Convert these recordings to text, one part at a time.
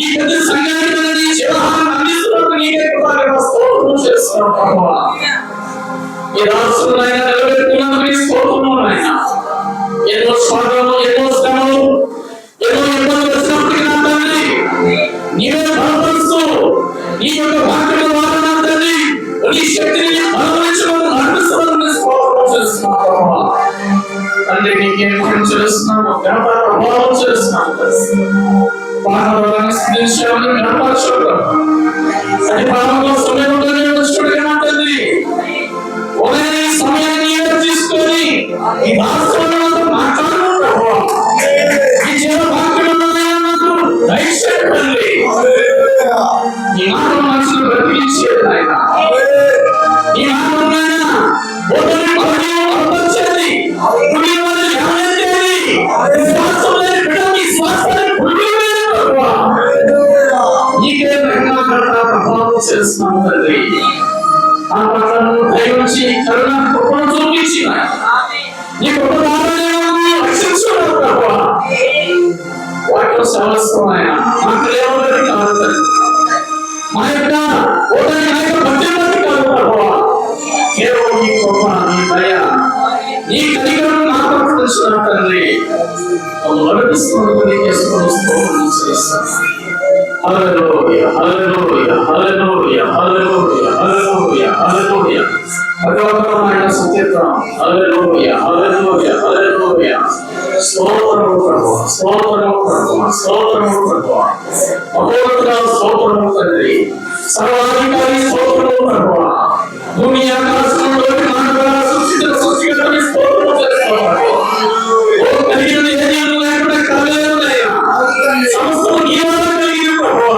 ఈ పెద్ద సంఘానికి జీవాన్ని అందిస్తున్నట్టు నీకే కృతజ్ఞతలు స్తోత్రం చేస్తున్నాం ప్రభువా. ఈ రాష్ట్రంలో నిలబెట్టుకున్నందుకు స్తోత్రం నాయనా. ఎన్నో స్వాగతము, ఎన్నో శ్రమలు, ఎన్నో ఇబ్బందులు వచ్చినప్పటికీ నా తండ్రి నీవే బలపరుస్తూ నీ యొక్క వాక్యం ద్వారా నా తండ్రి నీ శక్తిని అనుభవించడం నడిపిస్తున్నందుకు స్తోత్రం చేస్తున్నాం ప్రభువా. తండ్రి నీకే మహిమ చేస్తున్నాము, ఘనత ప్రభావం చేస్తున్నాము. పాఠాలను స్థితించాలని గణపరచుడు అది పాపంలో సమయంలో వచ్చుడుగా నా తండ్రి ఒకే సమయాన్ని తీసుకొని ఈ రాష్ట్రంలో మాట్లాడుతూ ప్రభువా ఈ జీవ వాక్యంలో నాకు దయచేయండి. ఈ మాటలు మనసులో బ్రతికించేది ఆయన, ఈ మాటలు నాయన బోధని పదవి అర్థించేది, కుడి వారిని గమనించేది, విశ్వాసంలో బిడ్డని శ్వాసని పుట్టివేది ప్రభువా. నీకే మహిమకర్త ప్రభావం చేస్తున్నాము తండ్రి. ఆ పట్లను దయచి కరుణ కృపను చూపించి నీ కృప రక్షించున్నావు ప్రభువా. వాక్యం సమస్తం ఆయన మాకు లేవని కాదు, మా యొక్క ఓటమి నా యొక్క భక్తి కాదు ప్రభువా. కేవలం నీ కృప, నీ దయ, నీ కనికరం నాకు తెలుసు తండ్రి. నడిపిస్తున్నందుకు నీకే స్తోత్రం చేస్తాను. హల్లెలూయా, హల్లెలూయా, హల్లెలూయా, హల్లెలూయా, హల్లెలూయా, హల్లెలూయా. భగవంతుడైన సత్యత్వం. హల్లెలూయా, హల్లెలూయా, హల్లెలూయా. స్తోత్రము ప్రభువా, స్తోత్రము ప్రభువా, స్తోత్రము ప్రభువా. మహోన్నతుడా స్తోత్రము తండ్రి. సర్వాధికారి స్తోత్రము ప్రభువా. భూమి ఆకాశంలో నాటగా సృష్టించిన సృష్టికర్తని స్తోత్రము చేస్తున్నాము. ఓ కలిగిన ఏదైనా లేకుండా కలగలేదయ్యా. సమస్తము నీ వల్ల కలిగిన ప్రభువా.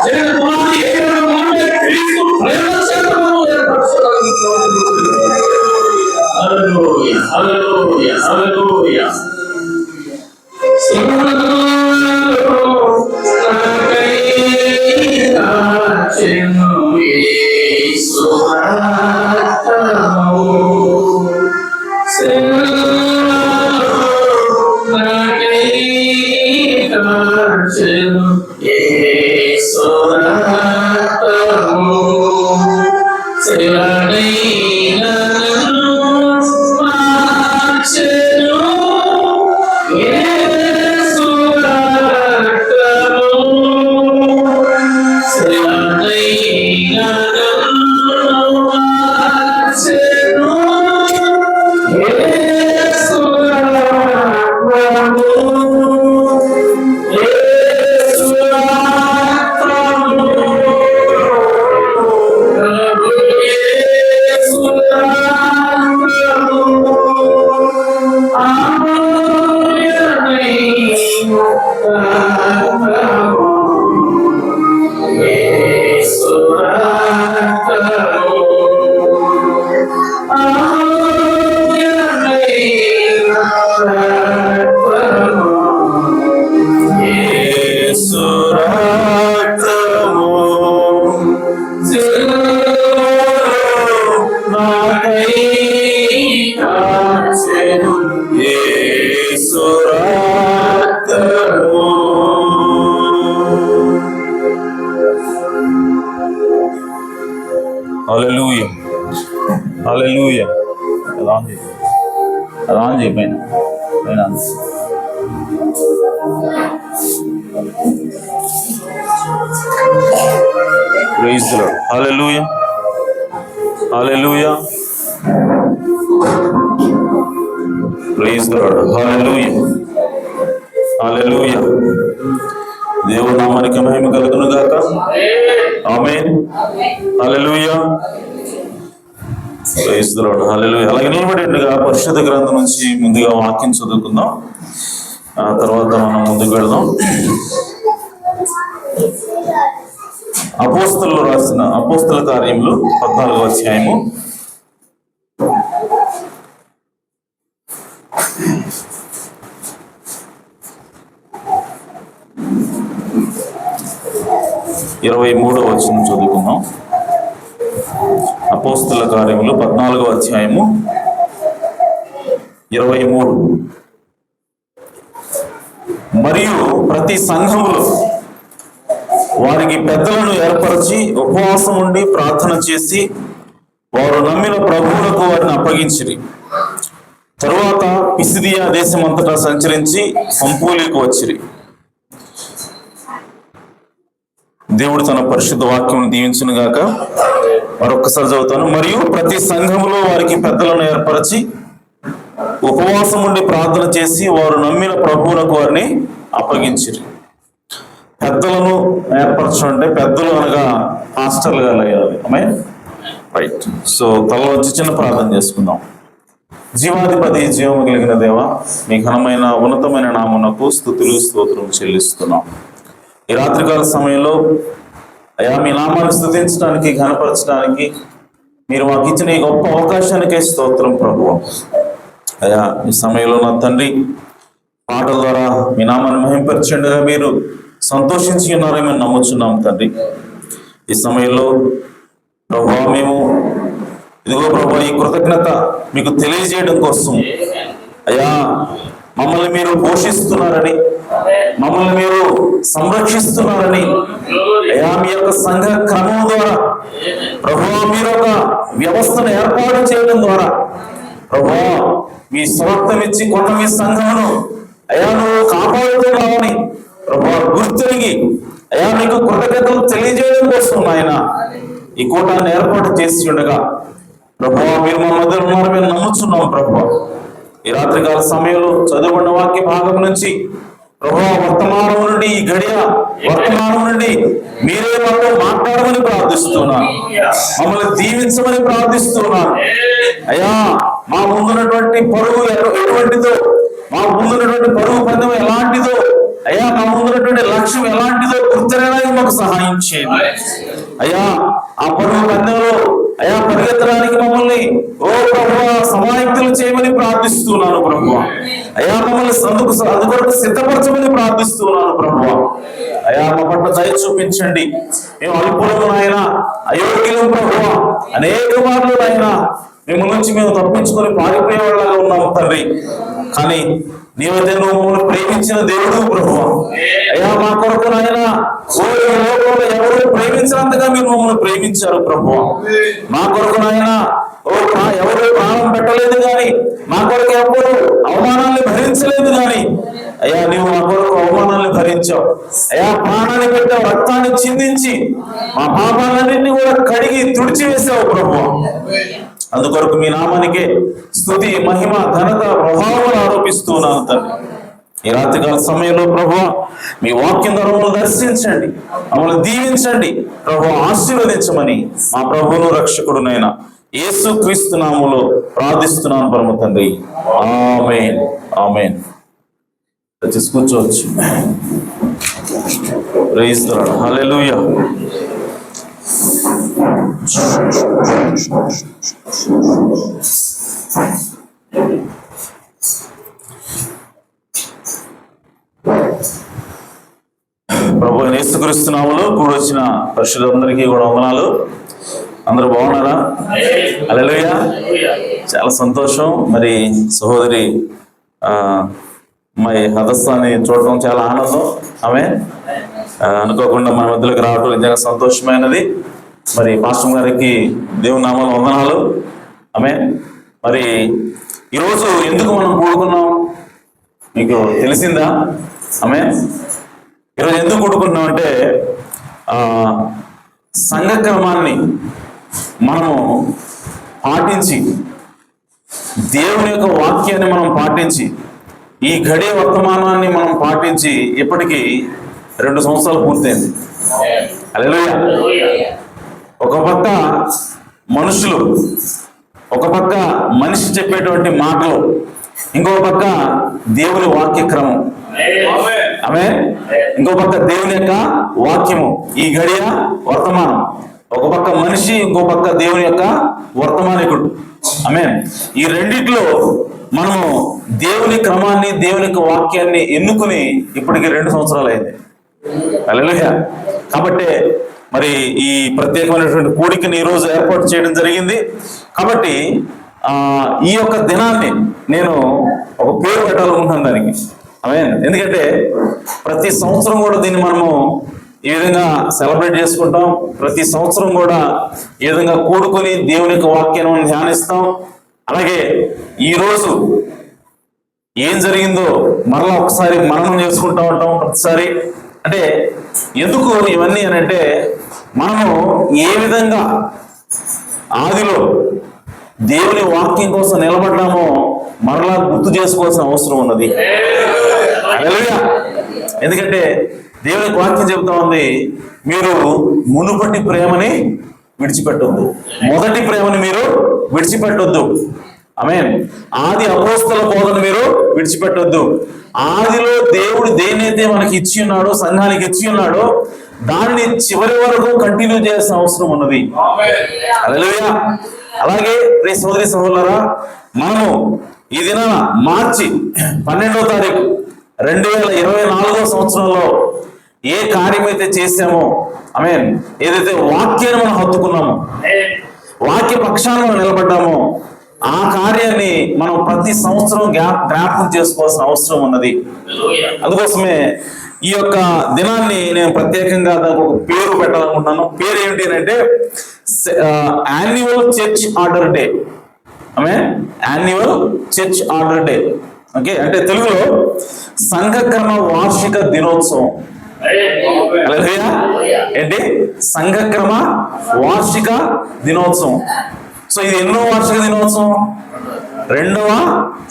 జగన్ కుమారుడు ఏకైక మానవుడే క్రీస్తు ప్రేమ చేత మనము ఏర్పరచుకోగలుగుతున్నాము. హల్లెలూయా, హల్లెలూయా, హల్లెలూయా. హల్లెలూయా, హల్లెలూయా. రాన్ చేయపోయినా ప్రైజ్ ది లార్డ్. హల్లెలూయా, హల్లెలూయా, ప్రైజ్ ది లార్డ్. హల్లెలూయా, హల్లెలూయా. దేవుని నామానికి మహిమ కలుగును గాక. ఆమేన్. హల్లెలూయా, ప్రైజ్ ది లార్డ్. హల్లెలూయా. అలాగే నిలబడేట్టుగా పరిశుద్ధ గ్రంథం నుంచి ముందుగా వాక్యం చదువుకుందాం, ఆ తర్వాత మనం ముందుకు వెళ్దాం. అపోస్తలులు రాసిన అపోస్తల కార్యములు 14వ అధ్యాయము 23వ వచనం చదువుకుందాం. అపోస్తల కార్యములు 14వ అధ్యాయము 23. మరియు ప్రతి సంఘములో వారికి పెద్దలను ఏర్పరిచి ఉపవాసం ఉండి ప్రార్థన చేసి వారు నమ్మిన ప్రభువులకు వారిని అప్పగించిరి. తరువాత పిసిదియా దేశమంతటా సంచరించి పంపూలికి వచ్చిరి. దేవుడు తన పరిశుద్ధ వాక్యం దీవించును గాక. మరొక్కసారి చదువుతాను. మరియు ప్రతి సంఘములో వారికి పెద్దలను ఏర్పరిచి ఉపవాసం ఉండి ప్రార్థన చేసి వారు నమ్మిన ప్రభువులకు వారిని అప్పగించిరి. పెద్దలను ఏర్పరచడం అంటే పెద్దలు అనగా హాస్టల్ గా లేయాలి. రైట్. సో తల వచ్చి చిన్న ప్రార్థన చేసుకుందాం. జీవాధిపతి, జీవము కలిగిన దేవ, మీ ఘనమైన ఉన్నతమైన నామమునకు స్తుతులు స్తోత్రం చెల్లిస్తున్నాం. ఈ రాత్రికాల సమయంలో అయా మీ నామాన్ని స్తుతించడానికి, ఘనపరచడానికి మీరు మాకు ఇచ్చిన ఈ గొప్ప అవకాశానికే స్తోత్రం ప్రభువా. అయా ఈ సమయంలో నా తండ్రి పాటల ద్వారా మీ నామాన్ని మహింపరచండిగా మీరు సంతోషించి ఉన్నారని మేము నమ్ముచున్నాం తండ్రి. ఈ సమయంలో ప్రభువా మేము ఇదిగో ప్రభువా ఈ కృతజ్ఞత మీకు తెలియజేయడం కోసం అయా మమ్మల్ని మీరు పోషిస్తున్నారని, మమ్మల్ని మీరు సంరక్షిస్తున్నారని, అయా మీ యొక్క సంఘ క్రమం ద్వారా ప్రభువా మీరు ఒక వ్యవస్థను ఏర్పాటు చేయడం ద్వారా ప్రభువా మీ స్వార్థం ఇచ్చి కొన్న మీ సంఘమును అయా నువ్వు కాపాడుతున్నావని ప్రభువా గుర్తిరిగి అయా మీకు కృతజ్ఞతలు తెలియజేయడం కోసం ఆయన ఈ కూటాన్ని ఏర్పాటు చేసి ఉండగా ప్రభువా మీరు మా మధ్య ఉన్నారు మేము నమ్ముచున్నాం ప్రభువా. ఈ రాత్రికాల సమయంలో చదువుకున్న వాక్య భాగం నుంచి ప్రభువా వర్తమానం నుండి ఈ గడియ వర్తమానం నుండి మీరే మాతో మాట్లాడమని ప్రార్థిస్తున్నాను. మమ్మల్ని దీవించమని ప్రార్థిస్తున్నాను. అయ్యా మా ముందున్నటువంటి పరుగు ఎటువంటిదో, మా ముందున్నటువంటి పరుగు పందెం ఎలాంటిదో, అయ్యా మా ముందున్నటువంటి లక్ష్యం ఎలాంటిదో గుర్తిరడానికి మాకు సహాయం చేయండి. అయ్యా ఆ పరుగు పందెంలో అయా పరిగెత్తడానికి మమ్మల్ని ఓ ప్రభువా సమాయుక్తులు చేయమని ప్రార్థిస్తున్నాను ప్రభువా. అయా మమ్మల్ని అందుకొరకు సిద్ధపరచమని ప్రార్థిస్తున్నాను ప్రభువా. అయా మా పట్ల దయ చూపించండి. మేము అల్పులము నాయన, అయోగ్యులం ప్రభువా. అనేక మార్లు నాయన మేము నుంచి మేము తప్పించుకొని పారిపోయేవాళ్ళగా ఉన్నాము తండ్రి. కానీ నీవైతే నువ్వు మమ్మల్ని ప్రేమించిన దేవుడు ప్రభువా. అయ్యా మా కొరకు నాయన లోకంలో ఎవరు ప్రేమించినంతగా మీరు మమ్మల్ని ప్రేమించారు ప్రభువా. మా కొరకు నాయన ఎవరు ప్రాణం పెట్టలేదు కానీ, మా కొరకు ఎవరు అవమానాన్ని భరించలేదు కానీ అయ్యా నీవు మా కొరకు అవమానాన్ని భరించావు. అయ్యా ప్రాణాన్ని పెట్టావు, రక్తాన్ని చిందించి మా పాపాలన్నింటినీ కూడా కడిగి తుడిచివేసావు ప్రభువా. అందుకొరకు మీ నామానికే స్తుతి, మహిమ, ఘనత, ప్రభావాలు ఆరోపిస్తున్నాను తండ్రి. ఈ రాత్రికాల సమయంలో ప్రభువా మీ వాక్యం ద్వారా మమ్మల్ని దర్శించండి, మమ్మల్ని దీవించండి ప్రభువా, ఆశీర్వదించమని మా ప్రభువును రక్షకుడునైన యేసు క్రీస్తు నామములో ప్రార్థిస్తున్నాను పరమ తండ్రి. ఆమేన్, ఆమేన్. కూర్చోవచ్చు. Praise the Lord. హల్లెలూయా. ప్రభు యేసుక్రీస్తు నామములో కూడొచ్చిన పరిశుద్ధులందరికీ కూడా వందనాలు. అందరూ బాగున్నారా? హల్లెలూయా. చాలా సంతోషం. మరి సహోదరి మా హదస్సాన్ని చూడటం చాలా ఆనందం. ఆమె అనుకోకుండా మన మధ్యలోకి రావడం నిజంగా సంతోషమైనది. మరి పాస్టర్ గారికి దేవుని నామములో వందనాలు. ఆమె మరి ఈరోజు ఎందుకు మనం కూడుకున్నాం మీకు తెలిసిందా? ఆమె ఈరోజు ఎందుకు కూడుకున్నాం అంటే సంఘ క్రమాన్ని మనము పాటించి, దేవుని యొక్క వాక్యాన్ని మనం పాటించి, ఈ గడియ వర్తమానాన్ని మనం పాటించి ఇప్పటికీ 2 సంవత్సరాలు పూర్తయింది. హల్లెలూయా. ఒక పక్క మనుషులు, ఒక పక్క మనిషి చెప్పేటువంటి మాటలు, ఇంకో పక్క దేవుని వాక్య క్రమం. ఆమె ఇంకో పక్క దేవుని యొక్క వాక్యము, ఈ గడియ వర్తమానం. ఒక పక్క మనిషి, ఇంకో పక్క దేవుని యొక్క వర్తమానికుడు. ఆమె ఈ రెండిట్లో మనము దేవుని క్రమాన్ని, దేవుని యొక్క వాక్యాన్ని ఎన్నుకుని ఇప్పటికి 2 సంవత్సరాలు అయింది. హల్లెలూయా. కాబట్టి మరి ఈ ప్రత్యేకమైనటువంటి కూడికని ఈరోజు ఏర్పాటు చేయడం జరిగింది. కాబట్టి ఈ యొక్క దినాన్ని నేను ఒక పేరు పెట్టాలనుకుంటున్నాను దానికి. ఆమేన్. ఎందుకంటే ప్రతి సంవత్సరం కూడా దీన్ని మనము ఈ విధంగా సెలబ్రేట్ చేసుకుంటాం. ప్రతి సంవత్సరం కూడా ఈ విధంగా కూడుకొని దేవుని యొక్క వాక్యాన్ని ధ్యానిస్తాం. అలాగే ఈరోజు ఏం జరిగిందో మరలా ఒకసారి మననం చేసుకుంటూ ఉంటాం ప్రతిసారి. అంటే ఎందుకు ఇవన్నీ అని అంటే, మనము ఏ విధంగా ఆదిలో దేవుని వాక్యం కోసం నిలబడ్డామో మరలా గుర్తు చేసుకోవాల్సిన అవసరం ఉన్నది. హల్లెలూయా. ఎందుకంటే దేవునికి వాక్యం చెబుతా ఉంది, మీరు మునుపటి ప్రేమని విడిచిపెట్టొద్దు, మొదటి ప్రేమని మీరు విడిచిపెట్టొద్దు. ఆమేన్. ఆది అపోస్తల బోధన మీరు విడిచిపెట్టొద్దు. ఆదిలో దేవుడు దేనైతే మనకి ఇచ్చి ఉన్నాడో, సంఘానికి ఇచ్చి ఉన్నాడో, దాన్ని చివరి వరకు కంటిన్యూ చేయాల్సిన అవసరం ఉన్నది. హల్లెలూయా. అలాగే ప్రియ సోదరి సహోదరులారా, మనము ఈ దినాన మార్చి 12వ తారీఖు 2024 సంవత్సరంలో ఏ కార్యమైతే చేశామో, ఆమేన్, ఏదైతే వాక్యాన్ని మనం హత్తుకున్నామో, వాక్య పక్షాన మనం నిలబడ్డామో, ఆ కార్యాన్ని మనం ప్రతి సంవత్సరం జ్ఞాపకం చేసుకోవాల్సిన అవసరం ఉన్నది. అందుకోసమే ఈ యొక్క దినాన్ని నేను ప్రత్యేకంగా దానికి ఒక పేరు పెట్టాలనుకుంటున్నాను. పేరు ఏమిటి అంటే annual church order day. Annual church order day. Okay, అంటే తెలుగులో సంఘక్రమ వార్షిక దినోత్సవం. ఏంటి? సంఘక్రమ వార్షిక దినోత్సవం. సో ఇది ఎన్నో వార్షిక దినోత్సవం? 2వ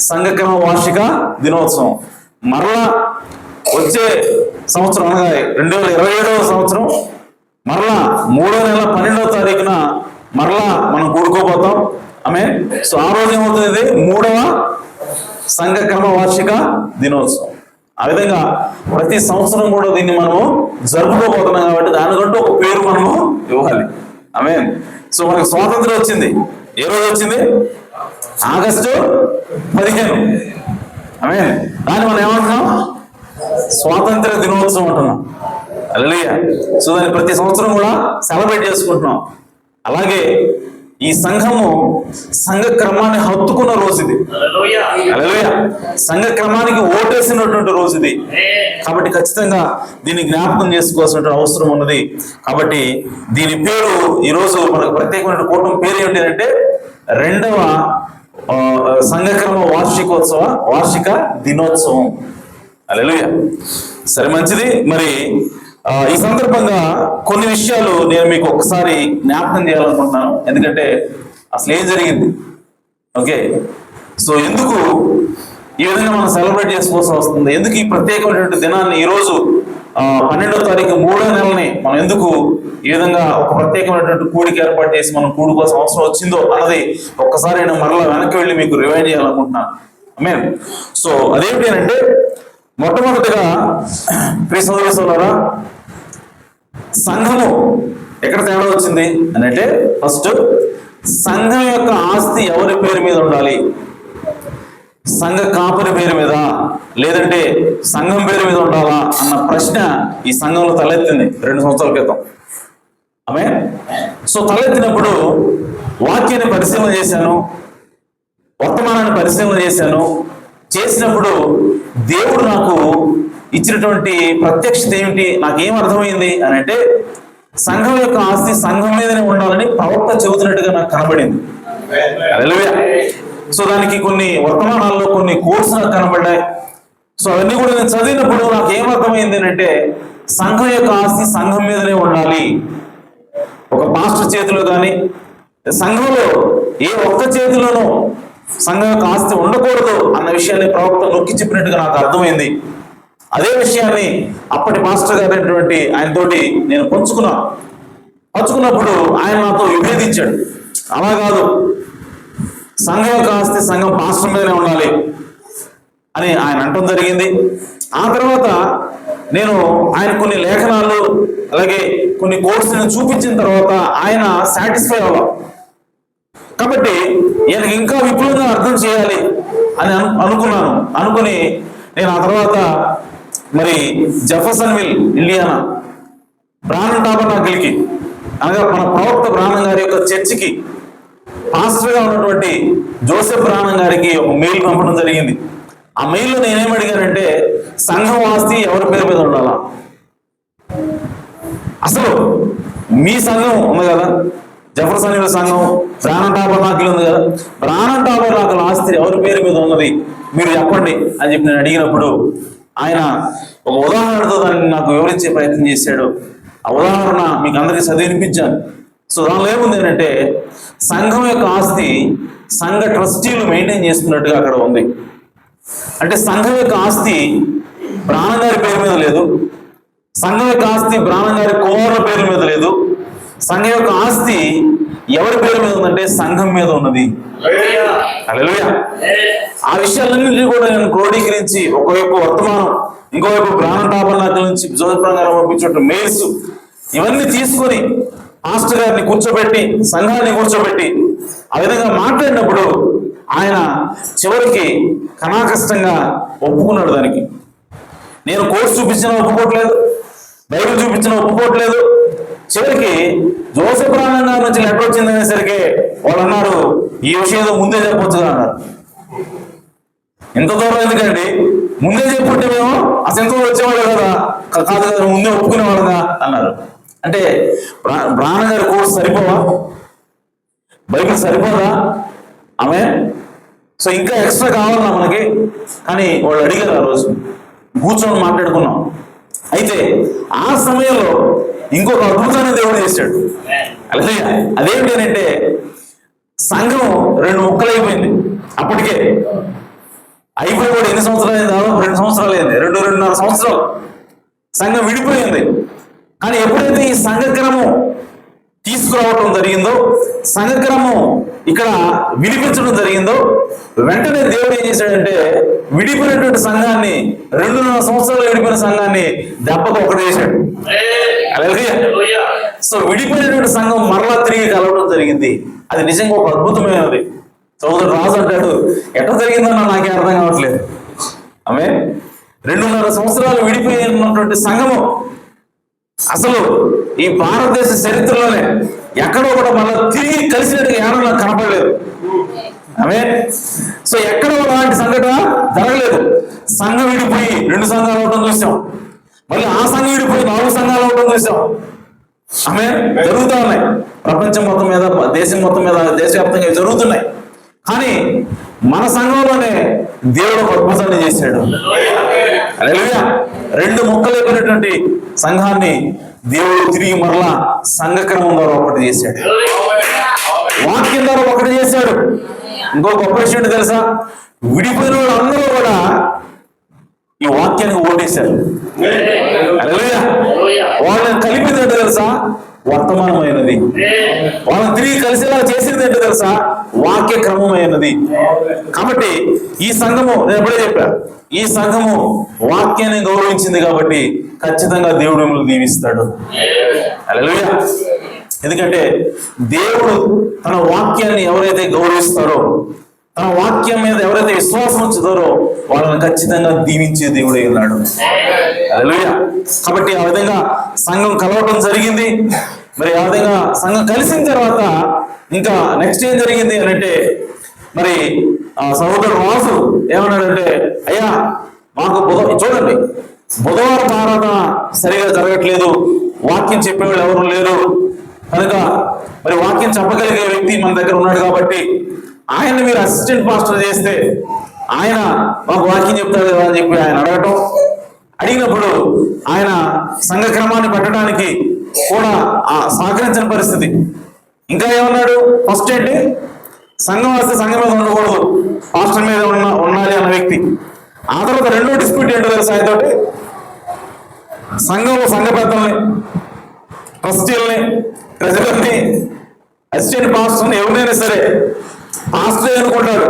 సంఘక్రమ వార్షిక దినోత్సవం. మరలా వచ్చే సంవత్సరం అనగా 2027వ సంవత్సరం మరలా 3వ నెల 12వ తారీఖున మరలా మనం కూడుకోబోతాం. ఆమేన్. సో ఆ రోజు ఏమవుతుంది? ఇది 3వ సంఘక్రమ వార్షిక దినోత్సవం. ఆ విధంగా ప్రతి సంవత్సరం కూడా దీన్ని మనము జరుపుకోబోతున్నాం కాబట్టి దానికంటూ ఒక పేరు మనము ఇవ్వాలి. ఆమేన్. సో మనకు స్వాతంత్రం వచ్చింది. ఏ రోజు వచ్చింది? ఆగస్టు 15. ఆమేన్. దాన్ని మనం ఏమంటున్నాం? స్వాతంత్ర దినోత్సవం అంటున్నాం. హల్లెలూయా. సో దాన్ని ప్రతి సంవత్సరం కూడా సెలబ్రేట్ చేసుకుంటున్నాం. అలాగే ఈ సంఘము సంఘ క్రమాన్ని హత్తుకున్న రోజు ఇది. హల్లెలూయా. సంఘ క్రమానికి ఓటేసినటువంటి రోజు ఇది. కాబట్టి ఖచ్చితంగా దీన్ని జ్ఞాపకం చేసుకోవాల్సిన అవసరం ఉన్నది. కాబట్టి దీని పేరు ఈరోజు మనకు ప్రత్యేకమైన కూటమి పేరు ఏమిటంటే 2వ సంఘక్రమ వార్షిక దినోత్సవం. హల్లెలూయా. సరే, మంచిది. మరి ఈ సందర్భంగా కొన్ని విషయాలు నేను మీకు ఒకసారి జ్ఞాపకం చేయాలనుకుంటున్నాను. ఎందుకంటే అసలు ఏం జరిగింది, ఓకే, సో ఎందుకు ఈ విధంగా మనం సెలబ్రేట్ చేసుకోవాల్సి వస్తుంది, ఎందుకు ఈ ప్రత్యేకమైనటువంటి దినాన్ని ఈరోజు 12వ తారీఖు 3వ నెలని మనం ఎందుకు ఈ విధంగా ఒక ప్రత్యేకమైనటువంటి కూడిక ఏర్పాటు చేసి మనం కూడుకోవాల్సిన అవసరం వచ్చిందో అన్నది ఒక్కసారి నేను మరలా వెనక్కి వెళ్ళి మీకు రివైండ్ చేయాలనుకుంటున్నాను. ఆమేన్. సో అదేంటి అంటే, మొట్టమొదటిగా ప్రియ సోదర సోదరులారా, సంఘము ఎక్కడ తేడా వచ్చింది అని అంటే, ఫస్ట్ సంఘం యొక్క ఆస్తి ఎవరి పేరు మీద ఉండాలి? సంఘ కాపరి పేరు మీద, లేదంటే సంఘం పేరు మీద ఉండాలా అన్న ప్రశ్న ఈ సంఘంలో తలెత్తింది 2 సంవత్సరాల క్రితం. ఆమేన్. సో తలెత్తినప్పుడు వాక్యాన్ని పరిశీలన చేశాను, వర్తమానాన్ని పరిశీలన చేసినప్పుడు దేవుడు నాకు ఇచ్చినటువంటి ప్రత్యక్షత ఏమిటి, నాకేం అర్థమైంది అని అంటే, సంఘం యొక్క ఆస్తి సంఘం మీదనే ఉండాలని ప్రవక్త చెబుతున్నట్టుగా నాకు కనబడింది. హల్లెలూయా. సో దానికి కొన్ని వర్తమానాల్లో కొన్ని కోర్సు నాకు కనబడ్డాయి. సో అవన్నీ కూడా నేను చదివినప్పుడు నాకు ఏమర్థమైంది అంటే, సంఘం యొక్క ఆస్తి సంఘం మీదనే ఉండాలి. ఒక పాస్టర్ చేతిలో కానీ సంఘంలో ఏ ఒక్క చేతిలోనూ సంఘం యొక్క ఆస్తి ఉండకూడదు అన్న విషయాన్ని ప్రవక్త నొక్కి చెప్పినట్టుగా నాకు అర్థమైంది. అదే విషయాన్ని అప్పటి మాస్టర్ గారు అయినటువంటి ఆయనతోటి నేను పంచుకున్నప్పుడు ఆయన నాతో విభేదించాడు. అలా కాదు, సంఘం యొక్క ఆస్తి సంఘం పాస్టర్ మీదనే ఉండాలి అని ఆయన అంటం జరిగింది. ఆ తర్వాత నేను ఆయన కొన్ని లేఖనాలు అలాగే కొన్ని కోర్సులను చూపించిన తర్వాత ఆయన సాటిస్ఫై అవ్వాలి. కాబట్టి ఈయనకి ఇంకా విపులంగా అర్థం చేయాలి అని అనుకుని నేను ఆ తర్వాత మరి జెఫర్సన్విల్ ఇండియానా బ్రానన్ టాబర్నాకిల్కి, అనగా మన ప్రవక్త బ్రానన్ గారి యొక్క చర్చికి పాస్టర్గా ఉన్నటువంటి జోసెఫ్ బ్రానన్ గారికి ఒక మెయిల్ పంపడం జరిగింది. ఆ మెయిల్లో నేనేమడిగానంటే, సంఘం ఆస్తి ఎవరి పేరు మీద ఉండాలా? అసలు మీ సంఘం ఉంది కదా, జఫర్సనీల సంఘం, ప్రాణం టాబర్నాకిల్ ఉంది కదా, ప్రాణం టాబర్నాకిల్ ఆస్తి ఎవరి పేరు మీద ఉన్నది మీరు చెప్పండి అని చెప్పి నేను అడిగినప్పుడు ఆయన ఒక ఉదాహరణతో దాన్ని నాకు వివరించే ప్రయత్నం చేశాడు. ఆ ఉదాహరణ మీకు అందరికీ చదివినిపించాను. సో దానిలో ఏముంది అంటే, సంఘం యొక్క ఆస్తి సంఘ ట్రస్టీలు మెయింటైన్ చేస్తున్నట్టుగా అక్కడ ఉంది. అంటే సంఘం యొక్క ఆస్తి ప్రాణం గారి పేరు మీద లేదు, సంఘం యొక్క ఆస్తి ప్రాణం గారి కుమారుల పేరు మీద లేదు. సంఘం యొక్క ఆస్తి ఎవరి పేరు మీద ఉందంటే సంఘం మీద ఉన్నది. హల్లెలూయా. ఆ విషయాలన్నింటినీ కూడా నేను క్రోడీకరించి ఒకవైపు వర్తమానం, ఇంకోవైపు ప్రాణం టాబర్నాకిల్ నుంచి జోసప్రకారం పంపించే మెయిల్స్ ఇవన్నీ తీసుకొని పాస్టర్ గారిని కూర్చోబెట్టి, సంఘాన్ని కూర్చోబెట్టి ఆ విధంగా మాట్లాడినప్పుడు ఆయన చివరికి కష్టంగా ఒప్పుకున్నాడు. దానికి నేను కోర్సు చూపించిన ఒప్పుకోవట్లేదు, బైబిల్ చూపించిన ఒప్పుకోవట్లేదు. చివరికి జోసెఫ్ రామన్ గారి నుంచి లెటర్ వచ్చింది అనేసరికి వాళ్ళు అన్నారు, ఈ విషయం ముందే చెప్పొచ్చుగా అన్నారు. ఎంత దూరం ఎందుకండి, ముందే చెప్పుంటే మేము అసలు ఎంత వచ్చేవాళ్ళు కదా, కాదు కదా ముందే ఒప్పుకునేవాళ్ళగా అన్నారు. అంటే ప్రాణ గారి కోర్సు సరిపోవా, బైబిల్ సరిపోదా ఆమె? సో ఇంకా ఎక్స్ట్రా కావాలన్నా మనకి, కానీ వాళ్ళు అడిగారు. ఆ రోజు కూర్చొని మాట్లాడుకున్నాం. అయితే ఆ సమయంలో ఇంకొక అద్భుతాన్ని దేవుడు చేశాడు. అలాగే అదేంటి అంటే, సంఘం 2 ముక్కలు అయిపోయింది. అప్పటికే అయిపోయి కూడా ఎన్ని సంవత్సరాలు అయింది? దాదాపు 2 సంవత్సరాలు అయింది, 2-2.5 సంవత్సరాలు సంఘం విడిపోయింది. కానీ ఎప్పుడైతే ఈ సంఘక్రమం తీసుకురావటం జరిగిందో, సంఘక్రమం ఇక్కడ విడిపించడం జరిగిందో, వెంటనే దేవుడు ఏం చేశాడంటే విడిపోయినటువంటి సంఘాన్ని, 2.5 సంవత్సరాలు విడిపోయిన సంఘాన్ని దెబ్బకు ఒకటి చేశాడు. సో విడిపోయినటువంటి సంఘం మరలా తిరిగి కలవడం జరిగింది. అది నిజంగా ఒక అద్భుతమైనది. సోదరుడు రాజు అంటాడు, ఎట్లా జరిగిందన్నా నాకే అర్థం కావట్లేదు. ఆమె 2.5 సంవత్సరాలు విడిపోయినటువంటి సంఘము అసలు ఈ భారతదేశ చరిత్రలోనే ఎక్కడో కూడా మళ్ళీ తిరిగి కలిసినట్టుగా ఏమన్నా నాకు కనపడలేదు. ఆమె సో ఎక్కడో అలాంటి సంఘటన జరగలేదు. సంఘం విడిపోయి 2 సంఘాలు అవడం చూసాం, మళ్ళీ ఆ సంఘం విడిపోయి 4 సంఘాలు అవడం చూసాం. ఆమె జరుగుతూ ఉన్నాయి ప్రపంచం మొత్తం మీద, దేశం మొత్తం మీద, దేశవ్యాప్తంగా జరుగుతున్నాయి. కానీ మన సంఘంలోనే దేవుడు ఒక అద్భుతాన్ని చేశాడు. హల్లెలూయా. 2 ముక్కలైపోయినటువంటి సంఘాన్ని దేవుడు తిరిగి మరలా సంఘక్రమం ద్వారా ఒకటి చేశాడు, వాక్యం ద్వారా ఒకటి చేశాడు. ఇంకో గొప్ప విషయం తెలుసా, విడిపోయిన వాళ్ళందరూ కూడా ఈ వాక్యానికి ఓటేశారు. హల్లెలూయా. వాళ్ళని కలిపింది ఏంటో తెలుసా, వర్తమానమైనది. వాళ్ళని తిరిగి కలిసేలా చేసింది ఏంటో తెలుసా, వాక్య క్రమమైనది. కాబట్టి ఈ సంఘము, నేను ఎప్పుడే చెప్పా, ఈ సంఘము వాక్యాన్ని గౌరవించింది కాబట్టి ఖచ్చితంగా దేవుడు మిమ్మల్ని దీవిస్తాడు. హల్లెలూయా. ఎందుకంటే దేవుడు తన వాక్యాన్ని ఎవరైతే గౌరవిస్తారో, తన వాక్యం మీద ఎవరైతే విశ్వాసం ఉంచుతారో వాళ్ళని ఖచ్చితంగా దీవించే దేవుడై ఉన్నాడు. హల్లెలూయా. కాబట్టి ఆ విధంగా సంఘం కలవటం జరిగింది. మరి ఆ విధంగా సంఘం కలిసిన తర్వాత ఇంకా నెక్స్ట్ ఏం జరిగింది అని అంటే, మరి ఆ సహోదరుడు రాజు ఏమన్నాడంటే, అయ్యా మాకు చూడండి బుధవారం ఆరాధన సరిగా జరగట్లేదు, వాక్యం చెప్పేవాళ్ళు ఎవరు లేరు కనుక మరి వాక్యం చెప్పగలిగే వ్యక్తి మన దగ్గర ఉన్నాడు కాబట్టి ఆయన్ని మీరు అసిస్టెంట్ పాస్టర్ చేస్తే ఆయన మాకు వాక్యం చెప్తాడు కదా అని చెప్పి ఆయన అడిగినప్పుడు ఆయన సంఘ క్రమాన్ని పెట్టడానికి కూడా సహకరించిన పరిస్థితి. ఇంకా ఏమన్నాడు, ఫస్ట్ ఏంటి, సంఘం వస్తే సంఘం మీద ఉండకూడదు, పాస్టర్ మీద ఉండాలి అన్న వ్యక్తి. ఆ తర్వాత రెండో డిస్ప్యూట్ ఏంటో తెలుసు ఆయనతోటి, సంఘంలో సంఘ పెద్దల్ని, ట్రస్టీలని, ప్రజలని, అసిస్టెంట్ పాస్టర్ని ఎవరైనా సరే పాస్టర్ అనుకుంటాడు,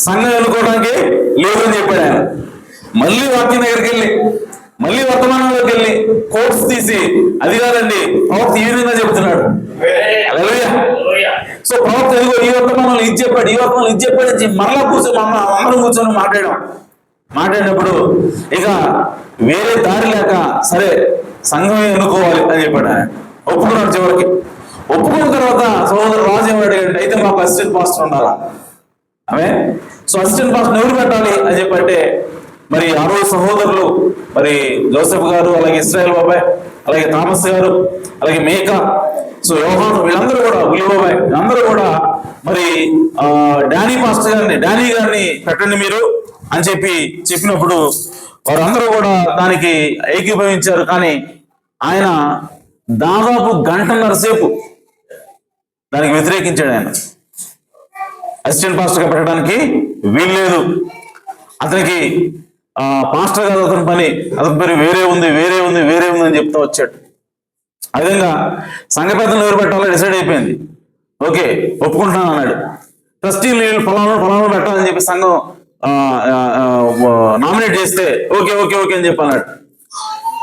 సంఘం అనుకోవడానికి లేదని చెప్పాడు ఆయన. మళ్ళీ వాక్యం దగ్గరికి వెళ్ళి, మళ్ళీ వర్తమానంలోకి వెళ్ళి కోర్స్ తీసి, అది కాదండి ప్రవక్త ఈ విధంగా చెప్తున్నాడు. హల్లెలూయా. సో ప్రవక్త ఎదుగో ఈ వర్తమానంలో ఇది చెప్పాడు, ఈ వర్తమానం ఇది చెప్పాడు అని మరలా కూర్చొని అందరం కూర్చొని మాట్లాడినప్పుడు ఇక వేరే దారి లేక సరే సంఘమే ఎన్నుకోవాలి అని చెప్పాడు ఆయన. ఒప్పుకున్నాడు. చివరికి ఒప్పుకున్న తర్వాత సహోదరు రాజు ఏమన్నాడు అంటే, అయితే మాకు అసిస్టెంట్ పాస్టర్ ఉండాలా ఆమె. సో అసిస్టెంట్ పాస్టర్ ఎవరు పెట్టాలి అని చెప్పంటే, మరి ఆ రోజు సహోదరులు మరి జోసెఫ్ గారు, అలాగే ఇస్రాయేల్ బాబాయ్, అలాగే థామస్ గారు, అలాగే మేక, సో యోహాను, వీళ్ళందరూ కూడా ఉలిబాబాయ్, అందరూ కూడా మరి డానీ గారిని పెట్టండి మీరు అని చెప్పినప్పుడు వారందరూ కూడా దానికి ఏకీభవించారు. కానీ ఆయన దాదాపు గంటన్నర సేపు దానికి వ్యతిరేకించాడు. ఆయన అసిస్టెంట్ పాస్టర్గా పెట్టడానికి వీల్లేదు, అతనికి పాస్టర్ కాదు అతని పని, అతని పేరు వేరే ఉంది అని చెప్తా వచ్చాడు. ఆ విధంగా సంఘ పెద్దలు ఎవరు పెట్టాలో డిసైడ్ అయిపోయింది. ఓకే, ఒప్పుకుంటున్నాను అన్నాడు. ట్రస్టీలు ఫలానా పెట్టాలని చెప్పి సంఘం నామినేట్ చేస్తే ఓకే అని చెప్పి అన్నాడు.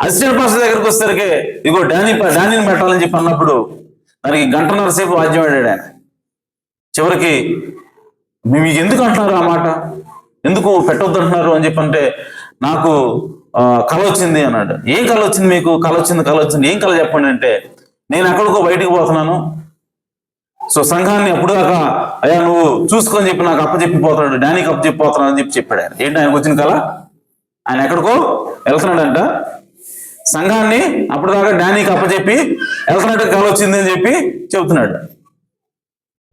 అసిస్టెంట్ పాస్టర్ దగ్గరికి వచ్చేసరికి ఇగో డానీని పెట్టాలని చెప్పి అన్నప్పుడు దానికి గంటన్నర సేపు వాద్యం ఆడాడు ఆయన. చివరికి మీకు ఎందుకు అంటున్నారు ఆ మాట, ఎందుకు పెట్టొద్దు అంటున్నారు అని చెప్పంటే నాకు కళ వచ్చింది అన్నాడు. ఏం కళ వచ్చింది మీకు? కళ వచ్చింది ఏం కళ చెప్పండి అంటే, నేను ఎక్కడికో బయటికి పోతున్నాను, సో సంఘాన్ని అప్పుడు దాకా అయ్యా నువ్వు చూసుకొని చెప్పి నాకు అప్పచెప్పిపోతున్నాడు, డానీకి అప్పచెప్పిపోతున్నాడు అని చెప్పాడు ఆయన. ఏంటి ఆయనకు వచ్చిన కళ? ఆయన ఎక్కడికో వెళ్తున్నాడంట, సంఘాన్ని అప్పుడు దాకా డానీకి అప్పచెప్పి వెళ్తున్నట్టు కళ వచ్చింది అని చెప్పి చెబుతున్నాడు.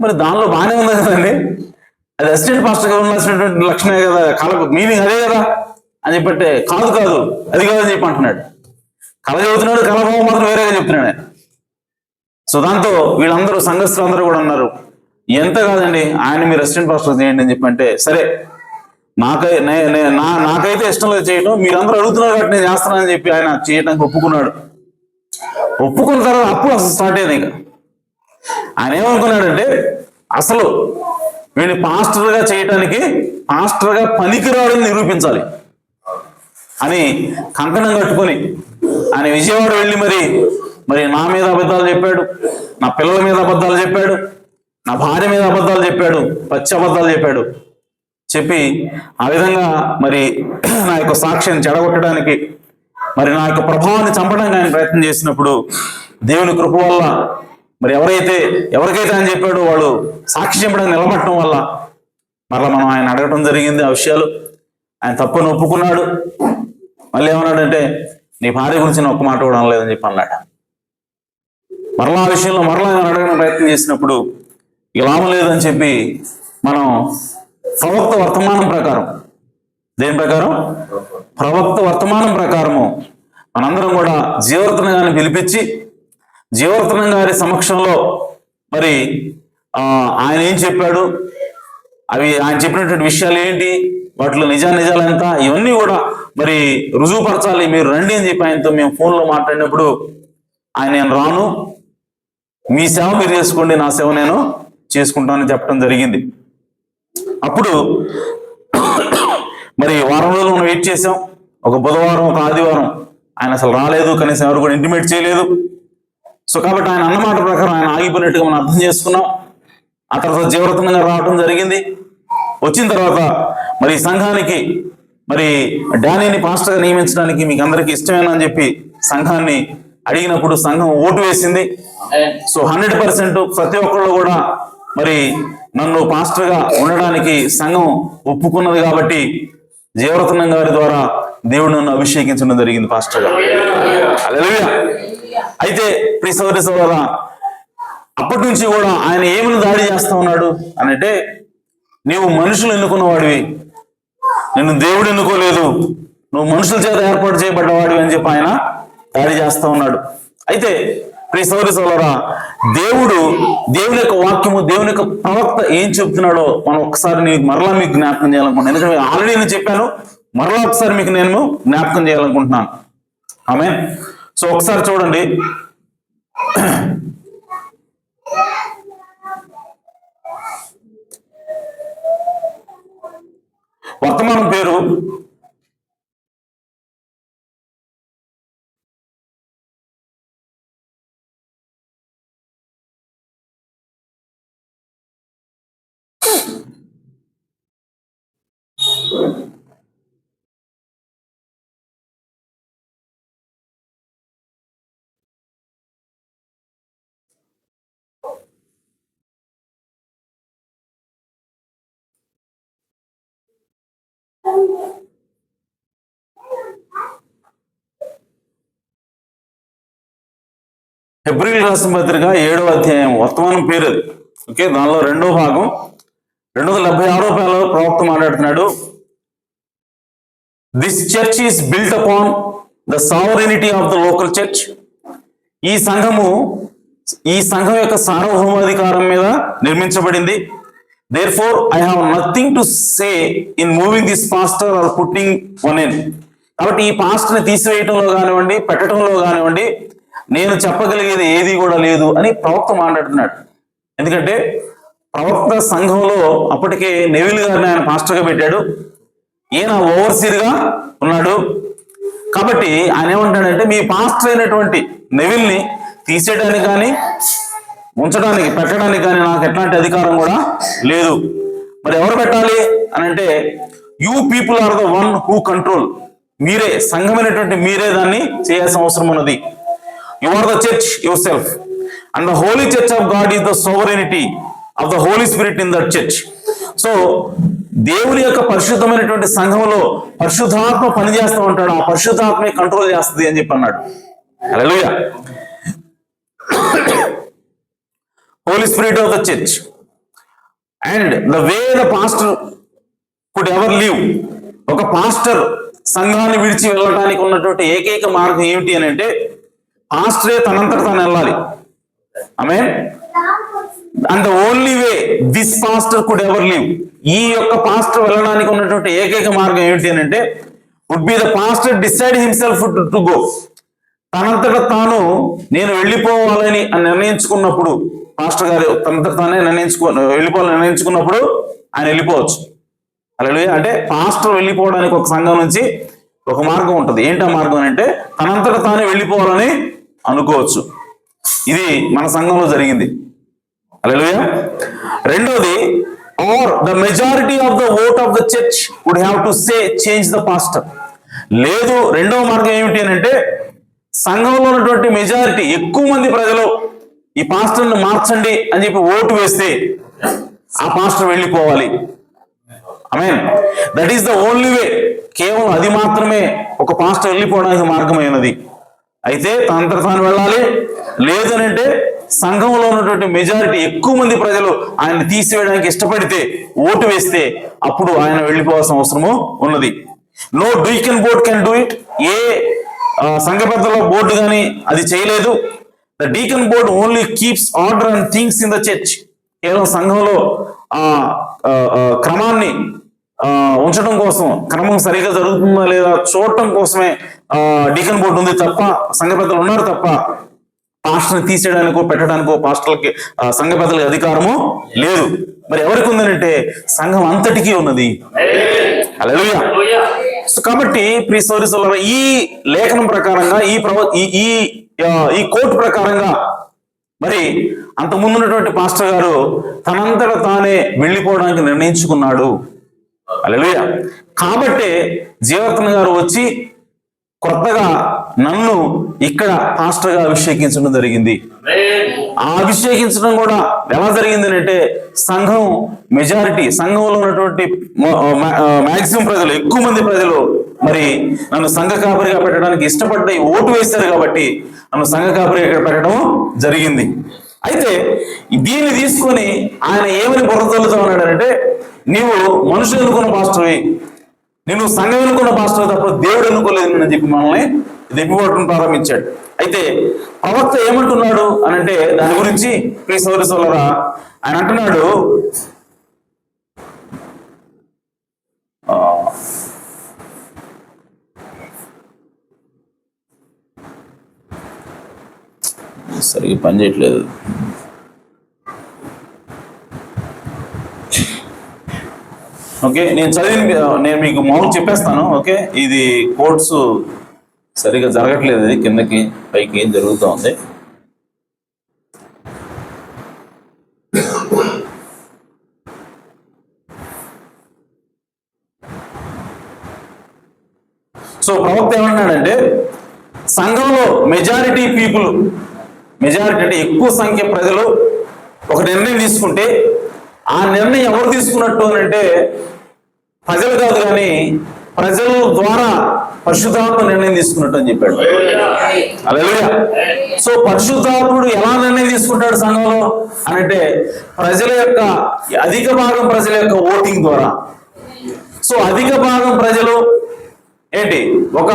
మరి దానిలో బాగానే ఉంది కదండి, అది అసిస్టెంట్ పాస్టర్గా ఉండాల్సినటువంటి లక్షణమే కదా, కళ మీనింగ్ అదే కదా అని చెప్పంటే కాదు అది కాదని చెప్పి అంటున్నాడు. కళ చెబుతున్నాడు, కళాభావం మాత్రం వేరేగా చెప్తున్నాడు ఆయన. సో దాంతో వీళ్ళందరూ సంఘస్థులు అందరూ కూడా అన్నారు, ఎంత కాదండి ఆయన మీరు అసిస్టెంట్ పాస్టర్ చేయండి అని చెప్పంటే, సరే నాకైతే ఇష్టం లేదు చేయడం, మీరందరూ అడుగుతున్నారు కాబట్టి నేను చేస్తానని చెప్పి ఆయన చేయడానికి ఒప్పుకున్నాడు. ఒప్పుకున్న తర్వాత అప్పుడు అసలు స్టార్ట్ అయింది. ఇక ఆయన ఏమనుకున్నాడంటే, అసలు వీడిని పాస్టర్గా చేయటానికి పాస్టర్గా పనికిరాడని నిరూపించాలి అని కంకణం కట్టుకొని ఆయన విజయవాడ వెళ్ళి మరి నా మీద అబద్ధాలు చెప్పాడు, నా పిల్లల మీద అబద్ధాలు చెప్పాడు, నా భార్య మీద అబద్ధాలు చెప్పాడు, పచ్చి అబద్ధాలు చెప్పాడు. చెప్పి ఆ విధంగా మరి నా యొక్క సాక్ష్యాన్ని చెడగొట్టడానికి, మరి నా యొక్క ప్రభావాన్ని చంపడానికి ఆయన ప్రయత్నం చేసినప్పుడు దేవుని కృప వల్ల మరి ఎవరికైతే ఆయన చెప్పాడో వాళ్ళు సాక్షి చెప్పడానికి నిలబడటం వల్ల మరలా మనం ఆయన అడగటం జరిగింది ఆ విషయాలు. ఆయన తప్పును ఒప్పుకున్నాడు. మళ్ళీ ఏమన్నాడంటే, నీ భార్య గురించి నేను ఒక్క మాట కూడా అనలేదని చెప్పి అన్నాడు. మరలా ఆ విషయంలో ఆయన అడగడం ప్రయత్నం చేసినప్పుడు ఇక లాభం లేదని చెప్పి మనం ప్రవక్త వర్తమానం ప్రకారం, దేని ప్రకారం? ప్రవక్త వర్తమానం ప్రకారము మనందరం కూడా జీవర్తన గారిని పిలిపించి జీవర్తనం గారి సమక్షంలో మరి ఆయన ఏం చెప్పాడు, అవి ఆయన చెప్పినటువంటి విషయాలు ఏంటి, వాటిలో నిజాలు ఎంత, ఇవన్నీ కూడా మరి రుజువుపరచాలి, మీరు రండి అని చెప్పి ఆయనతో మేము ఫోన్లో మాట్లాడినప్పుడు ఆయన నేను రాను, మీ సేవ మీరు చేసుకోండి, నా సేవ నేను చేసుకుంటానని చెప్పడం జరిగింది. అప్పుడు మరి వారం రోజులు మనం వెయిట్ చేసాం. ఒక బుధవారం, ఒక ఆదివారం ఆయన అసలు రాలేదు, కనీసం ఎవరు కూడా ఇంటిమేట్ చేయలేదు. సో కాబట్టి ఆయన అన్నమాట ప్రకారం ఆయన ఆగిపోయినట్టుగా మనం అర్థం చేసుకున్నాం. ఆ తర్వాత జీవరత్నంగా రావడం జరిగింది. వచ్చిన తర్వాత మరి సంఘానికి మరి డానీని పాస్టర్గా నియమించడానికి మీకు అందరికీ ఇష్టమేనా అని చెప్పి సంఘాన్ని అడిగినప్పుడు సంఘం ఓటు వేసింది. సో 100% ప్రతి ఒక్కళ్ళు కూడా మరి నన్ను పాస్టర్గా ఉండడానికి సంఘం ఒప్పుకున్నది. కాబట్టి జీవరత్నం గారి ద్వారా దేవుడు నన్ను అభిషేకించడం జరిగింది పాస్టర్గా. హల్లెలూయా. అయితే ప్రియ సోదరి సోదరా, అప్పటి నుంచి కూడా ఆయన ఏమని దాడి చేస్తా ఉన్నాడు అంటే, నీవు మనుషులు ఎన్నుకున్నవాడివి, నిన్ను దేవుడు ఎన్నుకోలేదు, నువ్వు మనుషుల చేత ఏర్పాటు చేయబడ్డవాడివి అని చెప్పి ఆయన దాడి చేస్తా ఉన్నాడు. అయితే ప్రియ సోదరి సోదరా, దేవుని యొక్క వాక్యము, దేవుని యొక్క ప్రవక్త ఏం చెప్తున్నాడో మనం ఒకసారి మరలా మీకు జ్ఞాపకం చేయాలనుకుంటున్నాను. ఎందుకంటే ఆల్రెడీ నేను చెప్పాను, మరలా ఒకసారి మీకు నేను జ్ఞాపకం చేయాలనుకుంటున్నాను. ఆమేన్. సో ఒకసారి చూడండి, వర్తమానం పేరు హెబ్రీయులకు రాసిన పత్రిక 7వ అధ్యాయం వర్తమానం పేరు అది. ఓకే, దానిలో 2వ భాగం 276 ప్రవక్త మాట్లాడుతున్నాడు. This church is built upon the sovereignty of the local church. ఈ సంఘం యొక్క సార్వభౌమాధికారం మీద నిర్మించబడింది. Therefore, I have nothing to say in moving this pastor or putting one in. కాబట్టి ఈ పాస్టర్ని తీసివేయటంలో కానివ్వండి, పెట్టడంలో కానివ్వండి, నేను చెప్పగలిగేది ఏది కూడా లేదు అని ప్రవక్త మాట్లాడుతున్నాడు. ఎందుకంటే ప్రవక్త సంఘంలో అప్పటికే నెవిల్ గారిని ఆయన పాస్టర్గా పెట్టాడు. ఈయన ఓవర్సీర్గా ఉన్నాడు. కాబట్టి ఆయన ఏమంటాడంటే, మీ పాస్టర్ అయినటువంటి నెవిల్ని తీసేయడానికి కానీ ఉంచడానికి పెట్టడానికి కానీ నాకు ఎట్లాంటి అధికారం కూడా లేదు. మరి ఎవరు పెట్టాలి అని అంటే, you people are the one who control. మీరే, సంఘమైనటువంటి మీరే దాన్ని చేయాల్సిన అవసరం ఉన్నది. You are the church yourself and the holy church of God is the sovereignty of the Holy Spirit in that church. So దేవుని యొక్క పరిశుద్ధమైనటువంటి సంఘంలో పరిశుద్ధాత్మ పనిచేస్తూ ఉంటాడు. ఆ పరిశుద్ధాత్మే కంట్రోల్ చేస్తుంది అని చెప్పి అన్నాడు. హల్లెలూయా. Holy Spirit of the church. And the way the pastor could ever live, ఒక పాస్టర్ సంఘాన్ని విడిచి వెళ్ళడానికి ఉన్నటువంటి ఏకైక మార్గం ఏమిటి అని అంటే, పాస్టరే తనంతట తాను వెళ్ళాలి. ఆమేన్. And the only way this pastor could ever leave, ఈ యొక్క పాస్టర్ వెళ్ళడానికి ఉన్నటువంటి ఏకైక మార్గం ఏమిటి అని అంటే, would be the pastor decide himself to go. తనంతట తాను నేను వెళ్ళిపోవాలని నిర్ణయించుకున్నప్పుడు, పాస్టర్ గారు తనంతట తానే వెళ్ళిపోవాలని నిర్ణయించుకున్నప్పుడు ఆయన వెళ్ళిపోవచ్చు. హల్లెలూయా. అంటే పాస్టర్ వెళ్ళిపోవడానికి ఒక సంఘం నుంచి ఒక మార్గం ఉంటుంది. ఏంటి ఆ మార్గం అంటే, తనంతట తానే వెళ్ళిపోవాలని అనుకోవచ్చు. ఇది మన సంఘంలో జరిగింది. హల్లెలూయా. రెండోది, or the majority of the vote of the church would have to say change the pastor. లేదు, రెండవ మార్గం ఏమిటి అని అంటే, సంఘంలో ఉన్నటువంటి మెజారిటీ ఎక్కువ మంది ప్రజలు ఈ పాస్టర్ని మార్చండి అని చెప్పి ఓటు వేస్తే ఆ పాస్టర్ వెళ్ళిపోవాలి. ఆమేన్. That is the only way. కేవలం అది మాత్రమే ఒక పాస్టర్ వెళ్ళిపోవడానికి మార్గమైనది. అయితే తనంతట తాను వెళ్ళాలి. లేదనంటే సంఘంలో ఉన్నటువంటి మెజారిటీ ఎక్కువ మంది ప్రజలు ఆయన తీసివేయడానికి ఇష్టపడితే, ఓటు వేస్తే, అప్పుడు ఆయన వెళ్ళిపోవాల్సిన అవసరము ఉన్నది. No deacon board can do it. ఏ సంఘ పెద్దల బోర్డు కానీ అది చేయలేదు. The deacon board only keeps order and things in the church. కేవలం సంఘంలో క్రమాన్ని ఉంచడం కోసం, క్రమం సరిగా జరుగుతుందా లేదా చూడటం కోసమే డీకన్ బోర్డు ఉంది తప్ప, సంఘ పెద్దలు ఉన్నారు తప్ప, పాస్టర్ని తీసేయడానికో పెట్టడానికో పాస్టర్లకి, సంఘ పెద్దలకి అధికారము లేదు. మరి ఎవరికి ఉందనంటే సంఘం అంతటికీ ఉన్నది. హల్లెలూయా. కాబట్టి ప్రియ సోదరి సోదరులారా, ఈ లేఖనం ప్రకారంగా, ఈ కోర్టు ప్రకారంగా మరి అంత ముందున్నటువంటి పాస్టర్ గారు తనంతట తానే వెళ్ళిపోవడానికి నిర్ణయించుకున్నాడు. హల్లెలూయా. కాబట్టే జీవర్తన గారు వచ్చి కొత్తగా నన్ను ఇక్కడ పాస్టర్ గా అభిషేకించడం జరిగింది. ఆ అభిషేకించడం కూడా ఎలా జరిగింది అంటే, సంఘం మెజారిటీ, సంఘంలో ఉన్నటువంటి మాక్సిమం ప్రజలు, ఎక్కువ మంది ప్రజలు మరి నన్ను సంఘ కాపరిగా పెట్టడానికి ఇష్టపడ్డ ఓటు వేశారు కాబట్టి నన్ను సంఘ కాపరిగా ఇక్కడ పెట్టడం జరిగింది. అయితే దీన్ని తీసుకొని ఆయన ఏమని బుర్రతల్లుతా ఉన్నాడంటే, నీవు మనుషులు అనుకున్న పాస్టర్వి, నేను సంఘం అనుకున్న పాస్టర్ తప్ప దేవుడు అనుకోలేదు అని చెప్పి మనల్ని దెబ్బపడటం ప్రారంభించాడు. అయితే ప్రవక్త ఏమంటున్నాడు అని అంటే, దాని గురించి ప్రియ సోదరి సోదరులారా, ఆయన అంటున్నాడు, సరిగ్గా పనిచేయట్లేదు. ఓకే, నేను మీకు మామూలు చెప్పేస్తాను. ఓకే, ఇది కోర్ట్స్ సరిగా జరగట్లేదు, ఇది కిందకి పైకి ఏం జరుగుతూ ఉంది. సో ప్రవక్త ఏమంటున్నాడంటే, సంఘంలో మెజారిటీ పీపుల్, మెజారిటీ అంటే ఎక్కువ సంఖ్య ప్రజలు ఒక నిర్ణయం తీసుకుంటే, ఆ నిర్ణయం ఎవరు తీసుకున్నట్టు అని అంటే ప్రజలు కాదు, కానీ ప్రజల ద్వారా పరిశుద్ధాత్మ నిర్ణయం తీసుకున్నట్టు అని చెప్పాడు. హల్లెలూయా. సో పరిశుద్ధాత్ముడు ఎలా నిర్ణయం తీసుకుంటాడు సంఘంలో అంటే ప్రజల యొక్క అధిక భాగం ప్రజల యొక్క ఓటింగ్ ద్వారా. సో అధిక భాగం ప్రజలు ఏంటి ఒక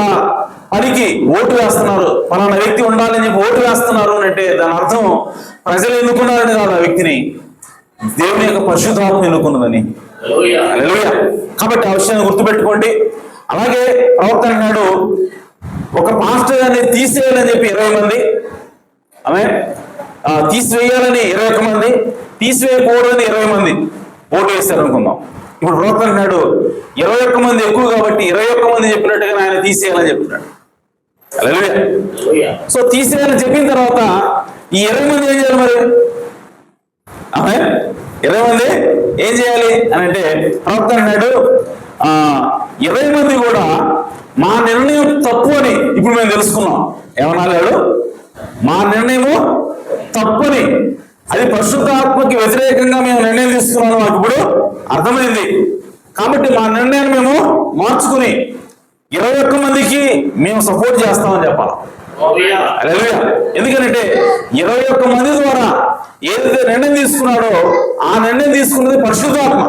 పనికి ఓటు వేస్తున్నారు, పలానా వ్యక్తి ఉండాలని చెప్పి ఓటు వేస్తున్నారు అంటే దాని అర్థం ప్రజలు ఎన్నుకున్నారని కాదు, ఆ వ్యక్తిని దేవుని యొక్క పరిశుద్ధాత్మ ఎన్నుకున్నదని. హల్లెలూయా. కాబట్టి ఆ విషయాన్ని గుర్తుపెట్టుకోండి. అలాగే ప్రవక్త అన్నాడు ఒక పాస్టర్ గారిని తీసేయాలని చెప్పి 20 మంది, ఆమె తీసివేయాలని 21 మంది, తీసివేయకూడదని 20 మంది ఓటు వేస్తారు అనుకుందాం. ఇప్పుడు ప్రవక్త అన్నాడు 21 మంది ఎక్కువ కాబట్టి 21 మంది చెప్పినట్టుగా ఆయన తీసేయాలని చెప్తున్నాడు. హల్లెలూయా. సో తీసేయాలని చెప్పిన తర్వాత ఈ 20 మంది ఏం చేయాలి మరి? ఆమె 20 మంది ఏం చేయాలి అని అంటే ప్రవక్త అన్నాడు 20 మంది కూడా మా నిర్ణయం తప్పు అని ఇప్పుడు మేము తెలుసుకున్నాం. ఏమన్నాడు? మా నిర్ణయము తప్పని, అది పరిశుద్ధాత్మకి వ్యతిరేకంగా మేము నిర్ణయం తీసుకున్నాము మాకు ఇప్పుడు అర్థమైంది. కాబట్టి మా నిర్ణయాన్ని మేము మార్చుకుని 21 మందికి మేము సపోర్ట్ చేస్తామని చెప్పాలి. హల్లెలూయా. ఎందుకంటే 21 మంది ద్వారా ఏదైతే నిర్ణయం తీసుకున్నాడో ఆ నిర్ణయం తీసుకున్నది పరిశుద్ధాత్మ.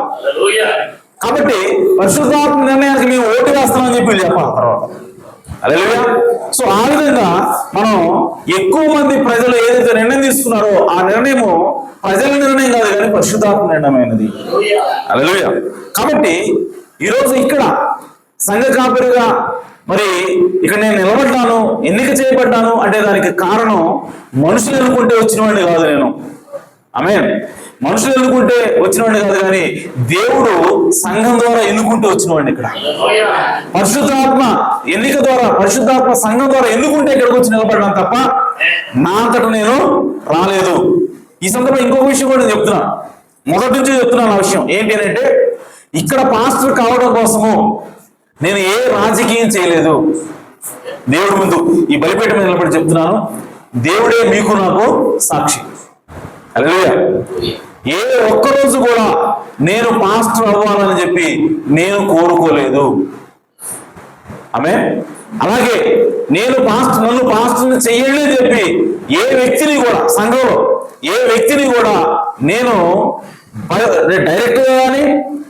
కాబట్టి పరిశుద్ధాత్మ నిర్ణయానికి మేము ఓటు వేస్తామని చెప్పి చెప్పాలి తర్వాత. హల్లెలూయా. సో ఆ విధంగా మనం ఎక్కువ మంది ప్రజలు ఏదైతే నిర్ణయం తీసుకున్నారో ఆ నిర్ణయము ప్రజల నిర్ణయం కాదు కానీ పరిశుద్ధాత్మ నిర్ణయమైనది. హల్లెలూయా. కాబట్టి ఈరోజు ఇక్కడ సంఘ కాపరిగా మరి ఇక్కడ నేను నిలబడ్డాను, ఎన్నిక చేయబడ్డాను అంటే దానికి కారణం మనుషులు ఎన్నుకుంటే వచ్చినవాడిని కాదు నేను. ఆమేన్. మనుషులు ఎన్నుకుంటే వచ్చినవాడిని కాదు కానీ దేవుడు సంఘం ద్వారా ఎన్నుకుంటూ వచ్చినవాడిని. ఇక్కడ పరిశుద్ధాత్మ ఎన్నిక ద్వారా, పరిశుద్ధాత్మ సంఘం ద్వారా ఎన్నుకుంటే ఇక్కడికి వచ్చి నిలబడ్డాను తప్ప నా అంతటా నేను రాలేదు. ఈ సందర్భంలో ఇంకొక విషయం కూడా చెప్తున్నా, మొదటి నుంచి చెప్తున్నాను ఆ విషయం ఏంటి అంటే ఇక్కడ పాస్టర్ కావడం కోసము నేను ఏ రాజకీయం చేయలేదు. దేవుడి ముందు ఈ బలిపీఠ మీద నిలబడి చెప్తున్నాను, దేవుడే మీకు నాకు సాక్షి. హల్లెలూయా. ఏ ఒక్కరోజు కూడా నేను పాస్టర్ అవ్వాలని చెప్పి నేను కోరుకోలేదు. ఆమేన్. అలాగే నన్ను పాస్టర్ని చెయ్యండి అని చెప్పి ఏ వ్యక్తిని కూడా సంఘంలో ఏ వ్యక్తిని కూడా నేను డైరెక్ట్ గా కానీ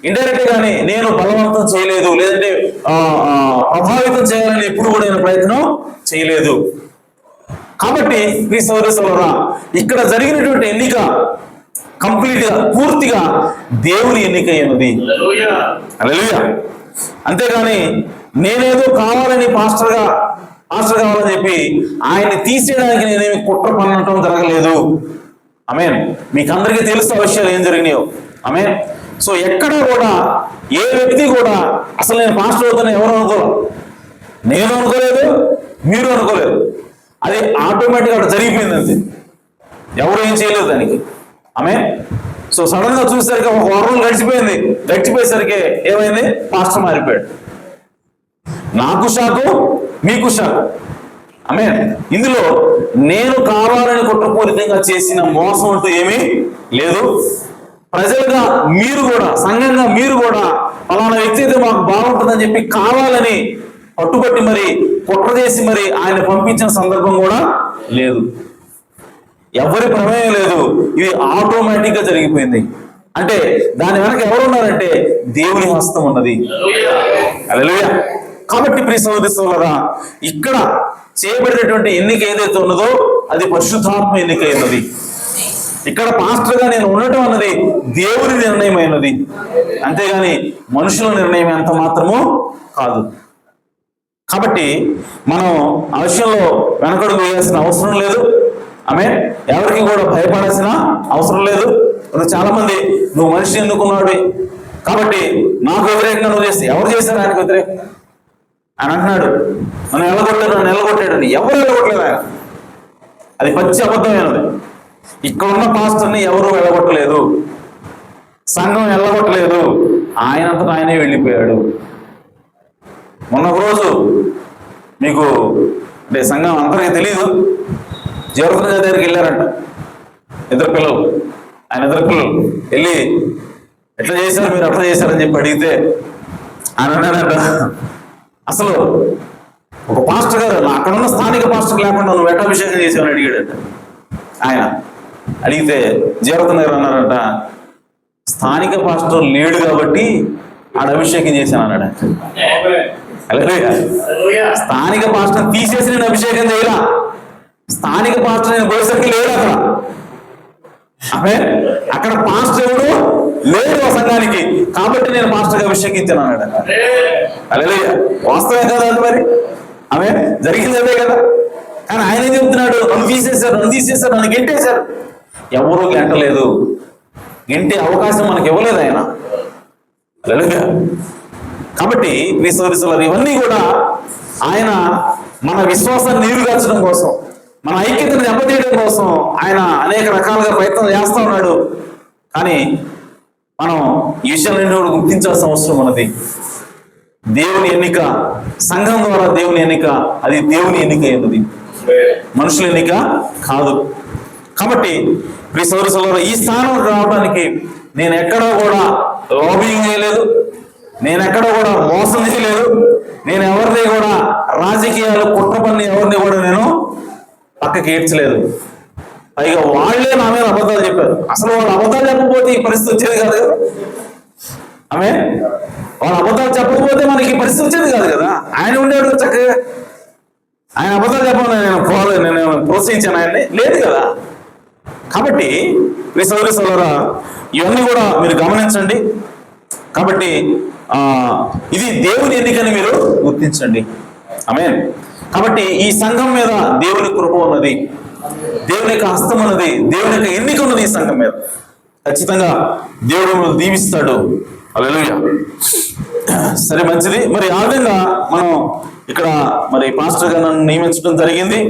ఇండైరెక్ట్ గానీ నేను బలవంతం చేయలేదు, లేదంటే ప్రభావితం చేయాలని ఎప్పుడు కూడా నేను ప్రయత్నం చేయలేదు. కాబట్టి ఈ సోదరులారా ఇక్కడ జరిగినటువంటి ఎన్నిక కంప్లీట్ గా పూర్తిగా దేవుని ఎన్నిక అయినది. హల్లెలూయా. అంతేగాని నేనేదో కావాలని పాస్టర్ కావాలని చెప్పి ఆయన్ని తీసేయడానికి నేనేమి కుట్ర పన్నటం జరగలేదు. ఆమేన్. మీకు అందరికీ తెలుసు ఆ విషయాలు ఏం జరిగినాయో. ఆమేన్. సో ఎక్కడ కూడా ఏ వ్యక్తి కూడా అసలు నేను పాస్టర్ అవుతాను ఎవరు అనుకోలేదు, నేను అనుకోలేదు, మీరు అనుకోలేదు. అది ఆటోమేటిక్గా అక్కడ జరిగిపోయింది అంతే, ఎవరు ఏం చేయలేదు దానికి. ఆమేన్. సో సడన్ గా చూసేసరికి ఒక వారం గడిచిపోయేసరికి ఏమైంది? పాస్టర్ మారిపోయాడు. నాకు షాకు, మీకు షాకు. ఆమేన్. ఇందులో నేను కావాలని కుట్రపూరితంగా చేసిన మోసం అంటూ ఏమీ లేదు. ప్రజలుగా మీరు కూడా, సంఘంగా మీరు కూడా అలానా వ్యక్తి అయితే మాకు బాగుంటుందని చెప్పి కావాలని పట్టుబట్టి మరి కుట్ర చేసి మరి ఆయన పంపించిన సందర్భం కూడా లేదు. ఎవరి ప్రమేయం లేదు. ఇది ఆటోమేటిక్ గా జరిగిపోయింది. అంటే దాని వెనక ఎవరున్నారంటే దేవుని హస్తం ఉన్నది. హల్లెలూయా. కాబట్టి ప్రియ సహోదరులారా ఇక్కడ చేయబడినటువంటి ఎన్నిక ఏదైతే ఉన్నదో అది పరిశుద్ధాత్మ ఎన్నిక అయినది. ఇక్కడ పాస్టర్ గా నేను ఉండటం అన్నది దేవుని నిర్ణయం అయినది, అంతేగాని మనుషుల నిర్ణయం ఎంత మాత్రమూ కాదు. కాబట్టి మనం ఆ విషయంలో వెనకడుగు వేయాల్సిన అవసరం లేదు. ఆమె ఎవరికి కూడా భయపడాల్సిన అవసరం లేదు. చాలా మంది నువ్వు మనిషి ఎన్నుకున్నాడు కాబట్టి నాకు వ్యతిరేకంగా నువ్వు చేస్తే, ఎవరు చేశారు ఆయనకు వ్యతిరేకంగా? ఆయన అంటున్నాడు నన్ను ఎల్లగొట్టాడని. ఎవరు ఎల్లగొట్టలేదు ఆయన, అది పచ్చి అబద్ధమైనది. ఇక్కడ ఉన్న పాస్టర్ని ఎవరు వెళ్ళగొట్టలేదు, సంఘం వెళ్ళగొట్టలేదు, ఆయనంతటా ఆయనే వెళ్ళిపోయాడు. మొన్న ఒక రోజు మీకు అంటే సంఘం అందరికీ తెలియదు, జయవర్ధన్ గారి దగ్గరికి వెళ్ళారంట ఇద్దరు పిల్లలు. ఆయన ఇద్దరు పిల్లలు వెళ్ళి ఎట్లా చేశారు మీరు, అట్లా చేశారని చెప్పి అడిగితే ఆయన అన్నాడంట, అసలు ఒక పాస్టర్ గారు అక్కడ ఉన్న స్థానిక పాస్టర్ లేకుండా నువ్వు ఎట్లా అభిషేకం చేసావని అడిగాడట ఆయన. అడిగితే జీవరత్న గారు అన్నారంట, స్థానిక పాస్టర్ లేడు కాబట్టి ఆడ అభిషేకం చేశాను అన్నాడు. అలాగే స్థానిక పాస్టర్ తీసేసి నేను అభిషేకం చేయరా, స్థానిక పాస్టర్ నేను పోయేసరికి లేడు అక్కడ. అక్కడ పాస్టర్ ఎవడు లేడు ఆ సంఘానికి, కాబట్టి నేను పాస్టర్గా అభిషేకించాను అన్నాడు. అలాగే వాస్తవే కదా అది, మరి ఆమె జరిగింది అదే కదా. కానీ ఆయన ఏం చెబుతున్నాడు, నన్ను తీసేశారు, నన్ను గెంటేశారు. ఎవరూ గెంటలేదు, గెంటే అవకాశం మనకి ఇవ్వలేదు ఆయన. అలాగే కాబట్టి మీ సోదరులారా, ఇవన్నీ కూడా ఆయన మన విశ్వాసాన్ని నీరుగార్చడం కోసం, మన ఐక్యతను దెబ్బతీయడం కోసం ఆయన అనేక రకాలుగా ప్రయత్నం చేస్తూ ఉన్నాడు. కానీ మనం ఈ విషయాలన్నీ కూడా గుర్తించాల్సిన అవసరం ఉన్నది. దేవుని ఎన్నిక, సంఘం ద్వారా దేవుని ఎన్నిక, అది దేవుని ఎన్నిక అయినది, మనుషుల ఎన్నిక కాదు. కాబట్టి మీ సోదరులారా, ఈ స్థానం రావడానికి నేను ఎక్కడా కూడా లాబింగ్ చేయలేదు, నేను ఎక్కడ కూడా మోసం చేయలేదు, నేను ఎవరిని కూడా రాజకీయాలు కుట్ర పని ఎవరిని కూడా నేను పక్కకి ఏడ్చలేదు. పైగా వాళ్ళే నా మీద అబద్ధాలు చెప్పారు. అసలు వాళ్ళు అబద్ధాలు చెప్పకపోతే ఈ పరిస్థితి వచ్చేది కాదు కదా. ఆమె వాళ్ళు అబద్ధాలు చెప్పకపోతే మనకి ఈ పరిస్థితి వచ్చేది కాదు కదా. ఆయన ఉండేవాడు చక్కగా, ఆయన అబద్ధాలు చెప్పాలని నేను ప్రోత్సహించాను ఆయన్ని, లేదు కదా. కాబట్టి మీ సోదరులారా, ఇవన్నీ కూడా మీరు గమనించండి. కాబట్టి ఇది దేవుని ఎన్నికని మీరు గుర్తించండి. ఆమేన్. కాబట్టి ఈ సంఘం మీద దేవుని కృప ఉన్నది, దేవుని యొక్క హస్తం ఉన్నది, దేవుని యొక్క ఎన్నిక ఉన్నది ఈ సంఘం మీద. ఖచ్చితంగా దేవుడు మిమ్మల్ని దీవిస్తాడు. హల్లెలూయా. సరే, మంచిది. మరి ఆ విధంగా మనం ఇక్కడ మరి పాస్టర్ గా నన్ను నియమించడం జరిగింది.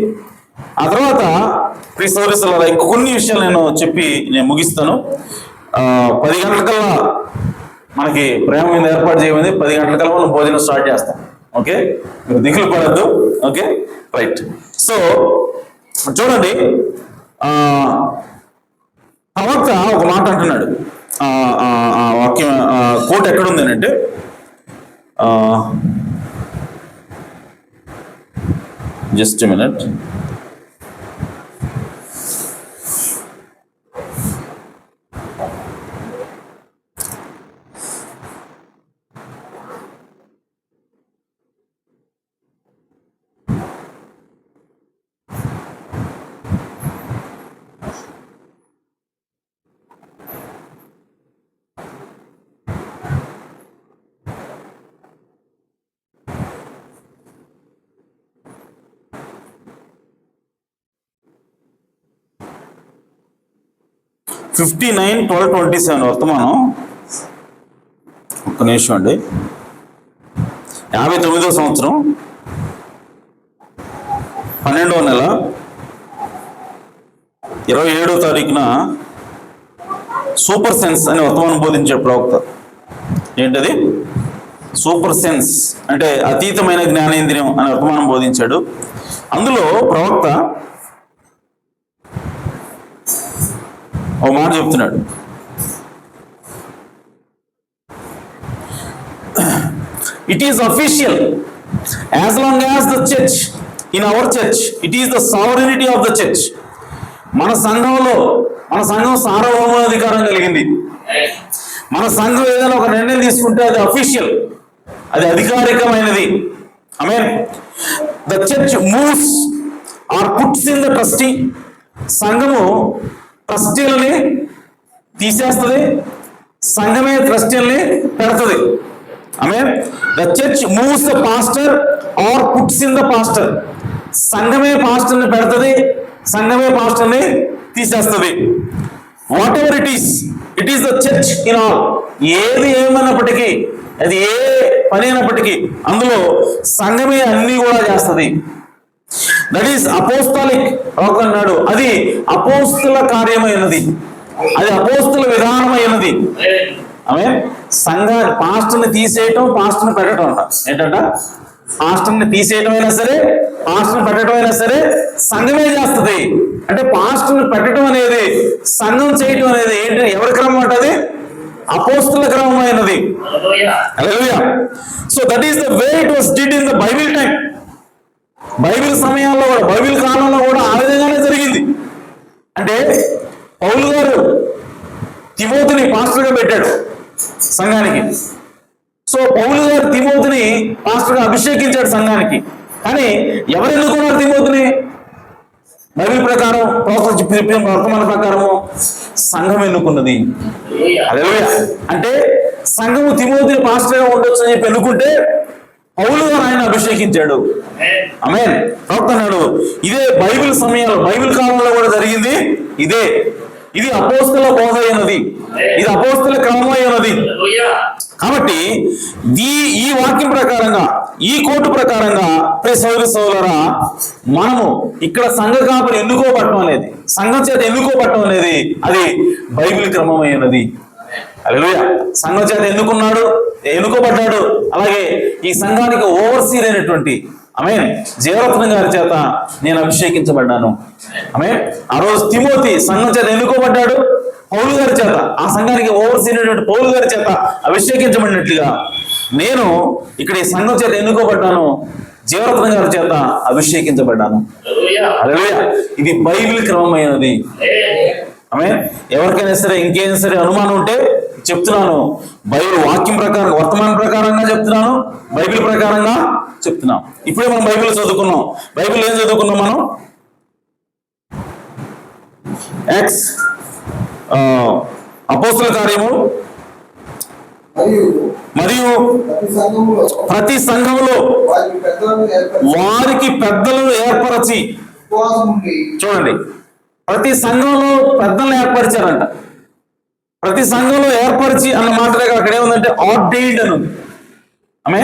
ఆ తర్వాత ప్రియ సోదరులారా, కొన్ని విషయాలు నేను ముగిస్తాను. 10 గంటలకల్లా మనకి ప్రేమ మీద ఏర్పాటు చేయమంది. 10 గంటలకల్లా మనం భోజనం స్టార్ట్ చేస్తాం. ఓకే, మీరు దిగులు పడద్దు. Okay, right. సో చూడండి, ప్రవక్త ఒక మాట అంటున్నాడు. వాక్యం కోట్ ఎక్కడుంది అంటే, జస్ట్ మినిట్. (59:12-27) వర్తమానం. ఒక్క నిమిషం అండి. 59వ సంవత్సరం 12వ నెల 27వ తారీఖున సూపర్ సెన్స్ అనే వర్తమానం బోధించాడు ప్రవక్త. ఏంటది? సూపర్ సెన్స్ అంటే అతీతమైన జ్ఞానేంద్రియం అనే వర్తమానం బోధించాడు. అందులో ప్రవక్త ఒక మాట చెప్తున్నాడు. It is official as long as the church, in our church, it is the sovereignty of the church. మన సంఘం సార్వభౌమాధికారం కలిగింది. మన సంఘం ఏదైనా ఒక నిర్ణయం తీసుకుంటే అది అఫీషియల్, అది అధికారికమైనది. ఆమేన్. The church moves or puts in the trustee. సంఘము ట్రస్టీలని తీసేస్తుంది, సంఘమే ట్రస్టీలని పెడుతుంది. ఆమేన్. The church moves the pastor or puts in the pastor. సంఘమే పాస్టర్ని పెడుతుంది, సంఘమే పాస్టర్ని తీసేస్తుంది. Whatever it is the church in all. ఏది ఏమైనప్పటికీ, అది ఏ పని అయినప్పటికీ అందులో సంఘమే అన్ని కూడా చేస్తుంది. దట్ ఈస్ అపోస్తలిక్ అన్నాడు. అది అపోస్తుల కార్యమైనది, అది అపోస్తుల విధానమైనది. ఆమె సంఘాన్ని పాస్టర్ని తీసేయటం, పాస్టర్ని పెట్టడం అంట. ఏంటంట? పాస్టర్ని తీసేయటం అయినా సరే, పాస్టర్ని పెట్టడం అయినా సరే సంఘమే చేస్తుంది. అంటే పాస్టర్ని పెట్టడం అనేది, సంఘం చేయటం అనేది ఏంటి? ఎవరి క్రమం అంటది? అపోస్తుల క్రమం అయినది. హల్లెలూయా. So that is the way it was did in the Bible time. Bible సమయాల్లో కూడా, బైబిల్ కాలంలో కూడా ఆ విధంగానే జరిగింది. అంటే పౌలు గారు తిమోతిని పాస్టర్గా పెట్టాడు సంఘానికి. సో పౌలు గారు తిమోతిని పాస్టర్గా అభిషేకించాడు సంఘానికి. కానీ ఎవరు ఎన్నుకున్నారు తిమోతిని? బైబిల్ ప్రకారం, ప్రవక్తలు చెప్పిన వర్తమాన ప్రకారము సంఘం ఎన్నుకున్నది. హల్లెలూయా. అంటే సంఘము తిమోతిని పాస్టర్గా ఉండొచ్చు అని చెప్పి ఎన్నుకుంటే పౌలు గారు ఆయన అభిషేకించాడు. ఆమేన్. ప్రవక్త అన్నాడు, ఇదే బైబిల్ సమయంలో, బైబిల్ కాలంలో కూడా జరిగింది ఇదే. ఇది అపోస్తల బోధ అయినది, ఇది అపోస్తల క్రమం అయినది. కాబట్టి ఈ వాక్యం ప్రకారంగా, ఈ కోర్టు ప్రకారంగా సోదరి సోదరులారా, మనము ఇక్కడ సంఘ కాపులు ఎన్నుకోబట్టం అనేది, సంఘం చేత ఎన్నుకోబట్టం అనేది అది బైబిల్ క్రమం అయినది. హల్లెలూయా. సంఘం చేత ఎన్నుకోబడ్డాడు. అలాగే ఈ సంఘానికి ఓవర్సీర్ అయినటువంటి ఆమేన్ జీవరత్నం గారి చేత నేను అభిషేకించబడ్డాను. ఆమేన్. ఆ రోజు తిమోతి సంఘం చేత ఎన్నుకోబడ్డాడు పౌలు గారి చేత, ఆ సంఘానికి ఓవర్సీర్ అయినటువంటి పౌలు గారి చేత అభిషేకించబడినట్లుగా నేను ఇక్కడ ఈ సంఘం చేత ఎన్నుకోబడ్డాను, జీవరత్నం గారి చేత అభిషేకించబడ్డాను. హల్లెలూయా. ఇది బైబిల్ క్రమమైనది. ఆమేన్. ఎవరికైనా సరే ఇంకైనా సరే అనుమానం ఉంటే చెప్తున్నాను, బైబిల్ వాక్యం ప్రకారం, వర్తమాన ప్రకారంగా చెప్తున్నాను, బైబిల్ ప్రకారంగా చెప్తున్నాం. ఇప్పుడే మనం బైబిల్ చదువుకున్నాం. బైబిల్ ఏం చదువుకున్నాం మనం? అపోస్తల కార్యము మరియు ప్రతి సంఘములో వారికి పెద్దలను ఏర్పరచి, చూడండి, ప్రతి సంఘంలో పెద్దలను ఏర్పరిచారంట. ప్రతి సంఘంలో ఏర్పరిచి అన్న మాట దగ్గర అక్కడ ఏముందంటే ఆర్డైన్డ్ అని ఉంది. ఆమె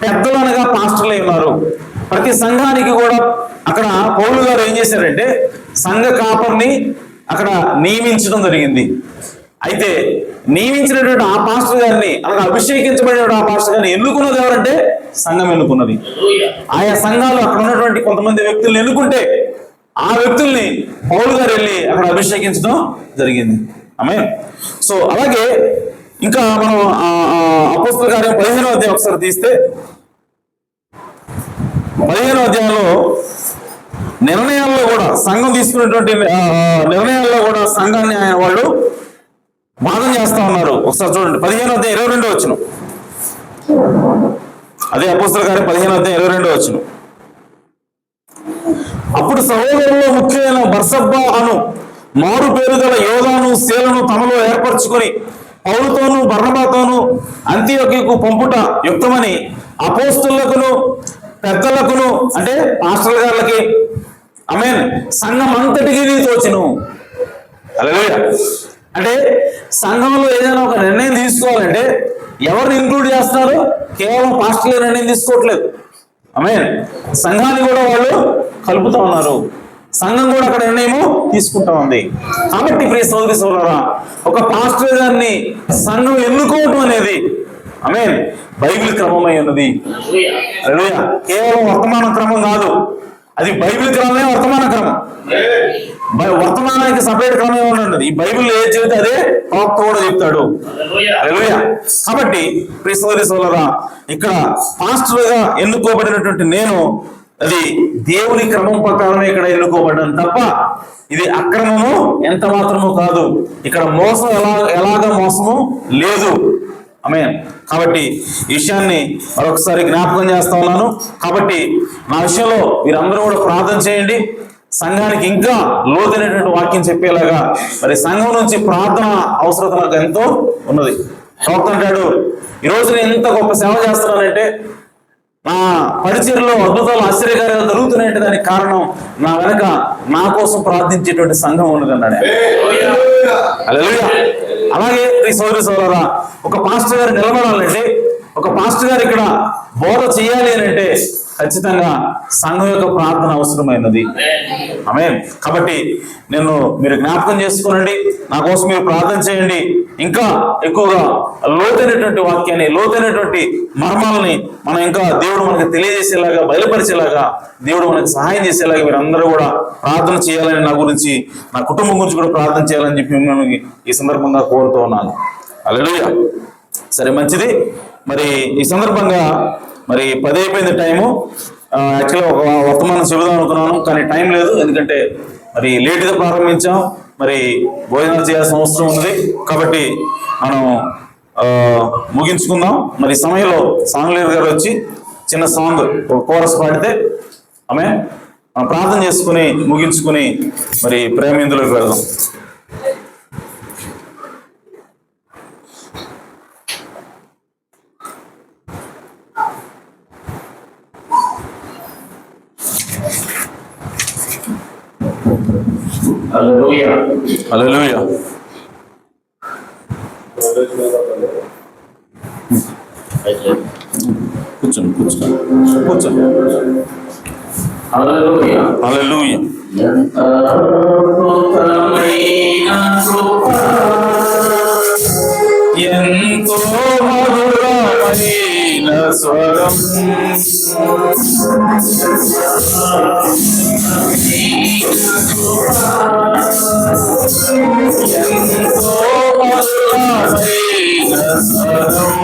పెద్దలు అనగా పాస్టర్లే ఉన్నారు. ప్రతి సంఘానికి కూడా అక్కడ పౌలు గారు ఏం చేశారంటే సంఘ కాపర్ని అక్కడ నియమించడం జరిగింది. అయితే నియమించినటువంటి ఆ పాస్టర్ గారిని, అలాగే అభిషేకించబడిన ఆ పాస్టర్ గారిని ఎన్నుకున్నది ఎవరంటే సంఘం ఎన్నుకున్నది. ఆయా సంఘాలు అక్కడ ఉన్నటువంటి కొంతమంది వ్యక్తుల్ని ఎన్నుకుంటే ఆ వ్యక్తుల్ని పౌలు గారు వెళ్ళి అక్కడ అభిషేకించడం జరిగింది. ఆమేన్. సో అలాగే ఇంకా మనం అపోస్తల కార్యం 15వ అధ్యాయం ఒకసారి తీస్తే, 15వ అధ్యాయంలో నిర్ణయాల్లో కూడా సంఘం తీసుకున్నటువంటి నిర్ణయాల్లో కూడా సంఘాన్ని ఆయన వాళ్ళు వాదన చేస్తా ఉన్నారు. ఒకసారి చూడండి, 15వ అధ్యాయం 22వ వచనం. అదే అపోస్తల కార్యం 15వ అధ్యాయం 22వ వచనం. అప్పుడు సహోదరుల్లో ముఖ్యమైన బర్సబ్బా అను మారు పేరు గల యోధాను శీలను తమలో ఏర్పరచుకొని పౌలుతోనూ బర్నబాతోనూ అంతియోక్యకు పంపుట యుక్తమని అపోస్తలులకును పెద్దలకును, అంటే పాస్టర్ గారికి, ఆమేన్, సంఘం అంతటికి తోచెను. హల్లెలూయా. అంటే సంఘంలో ఏదైనా ఒక నిర్ణయం తీసుకోవాలంటే ఎవరిని ఇంక్లూడ్ చేస్తున్నారు? కేవలం పాస్టర్లే నిర్ణయం తీసుకోవట్లేదు. ఆమేన్. సంఘాన్ని కూడా వాళ్ళు కలుపుతా ఉన్నారు. సంఘం కూడా అక్కడ నిర్ణయము తీసుకుంటా ఉంది. కాబట్టి ప్రియ సోదరి సోదరులారా, ఒక పాస్టర్ గారిని సంఘం ఎన్నుకోవటం అనేది ఆమేన్ బైబిల్ క్రమమై ఉన్నది. హల్లెలూయా. కేవలం వర్తమాన క్రమం కాదు, అది బైబిల్ క్రమమే వర్తమాన క్రమం. వర్తమానానికి సపరేట్ క్రమం ఉన్నది. ఈ బైబిల్ ఏది చెబితే అదే ప్రవక్త కూడా చెప్తాడు. హల్లెలూయా. కాబట్టి ప్రియ సోదరి సోదరులారా, ఇక్కడ పాస్టర్గా ఎన్నుకోబడినటువంటి నేను, అది దేవుని క్రమం ప్రకారమే ఇక్కడ ఎన్నుకోబడ్డాను తప్ప ఇది అక్రమము ఎంత మాత్రము కాదు. ఇక్కడ మోసం ఎలాగ మోసము లేదు. ఆమేన్. కాబట్టి ఈ విషయాన్ని మరొకసారి జ్ఞాపకం చేస్తా ఉన్నాను. కాబట్టి నా విషయంలో మీరందరూ కూడా ప్రార్థన చేయండి. సంఘానికి ఇంకా లోతైనటువంటి వాక్యం చెప్పేలాగా మరి సంఘం నుంచి ప్రార్థన అవసరత నాకు ఎంతో ఉన్నది. ప్రవక్త అంటాడు, ఈరోజు నేను ఎంత గొప్ప సేవ చేస్తున్నానంటే, నా పరిచర్లో అద్భుతాలు ఆశ్చర్యకార్యాలు జరుగుతున్నాయంటే దానికి కారణం నా వెనక నా కోసం ప్రార్థించేటువంటి సంఘం ఉన్నదన్నాడు. హల్లెలూయా. అలాగే ఈ సోదరి సోదరులారా, ఒక పాస్టర్ గారు నిలబడాలంటే, ఒక పాస్టర్ గారు ఇక్కడ బోధ చేయాలి అని అంటే ఖచ్చితంగా సంఘం యొక్క ప్రార్థన అవసరమైనది. ఆమేన్. కాబట్టి మీరు జ్ఞాపకం చేసుకోనండి, నా కోసం మీరు ప్రార్థన చేయండి. ఇంకా ఎక్కువగా లోతైనటువంటి వాక్యాన్ని, లోతైనటువంటి మర్మాలని మనం ఇంకా దేవుడు మనకు తెలియజేసేలాగా, బయలుపరిచేలాగా దేవుడు మనకు సహాయం చేసేలాగా మీరందరూ కూడా ప్రార్థన చేయాలని, నా గురించి, నా కుటుంబం గురించి కూడా ప్రార్థన చేయాలని చెప్పి మిమ్మల్ని ఈ సందర్భంగా కోరుతూ ఉన్నాను. హల్లెలూయా. సరే, మంచిది. మరి ఈ సందర్భంగా మరి 10 అయిపోయింది టైము. యాక్చువల్గా ఒక వర్తమానం చెబుదాం అనుకున్నాను, కానీ టైం లేదు. ఎందుకంటే మరి లేటుగా ప్రారంభించాం, మరి భోజనాలు చేయాల్సిన అవసరం ఉంది. కాబట్టి మనం ముగించుకుందాం. మరి ఈ సమయంలో సాంగ్లీర్ గారు వచ్చి చిన్న సాంగ్ కోరస్ పాడితే ఆమె ప్రార్థన చేసుకుని ముగించుకుని మరి ప్రేమేందులోకి వెళ్దాం. హల్లెలూయా హల్లెలూయా. కూర్చోండి కూర్చోండి. హల్లెలూయా హల్లెలూయా. ఎంత అద్భుతమైన కృప, ఎంతో మధురమైన స్వరం, ఎంతో మధురమైన స్వరం,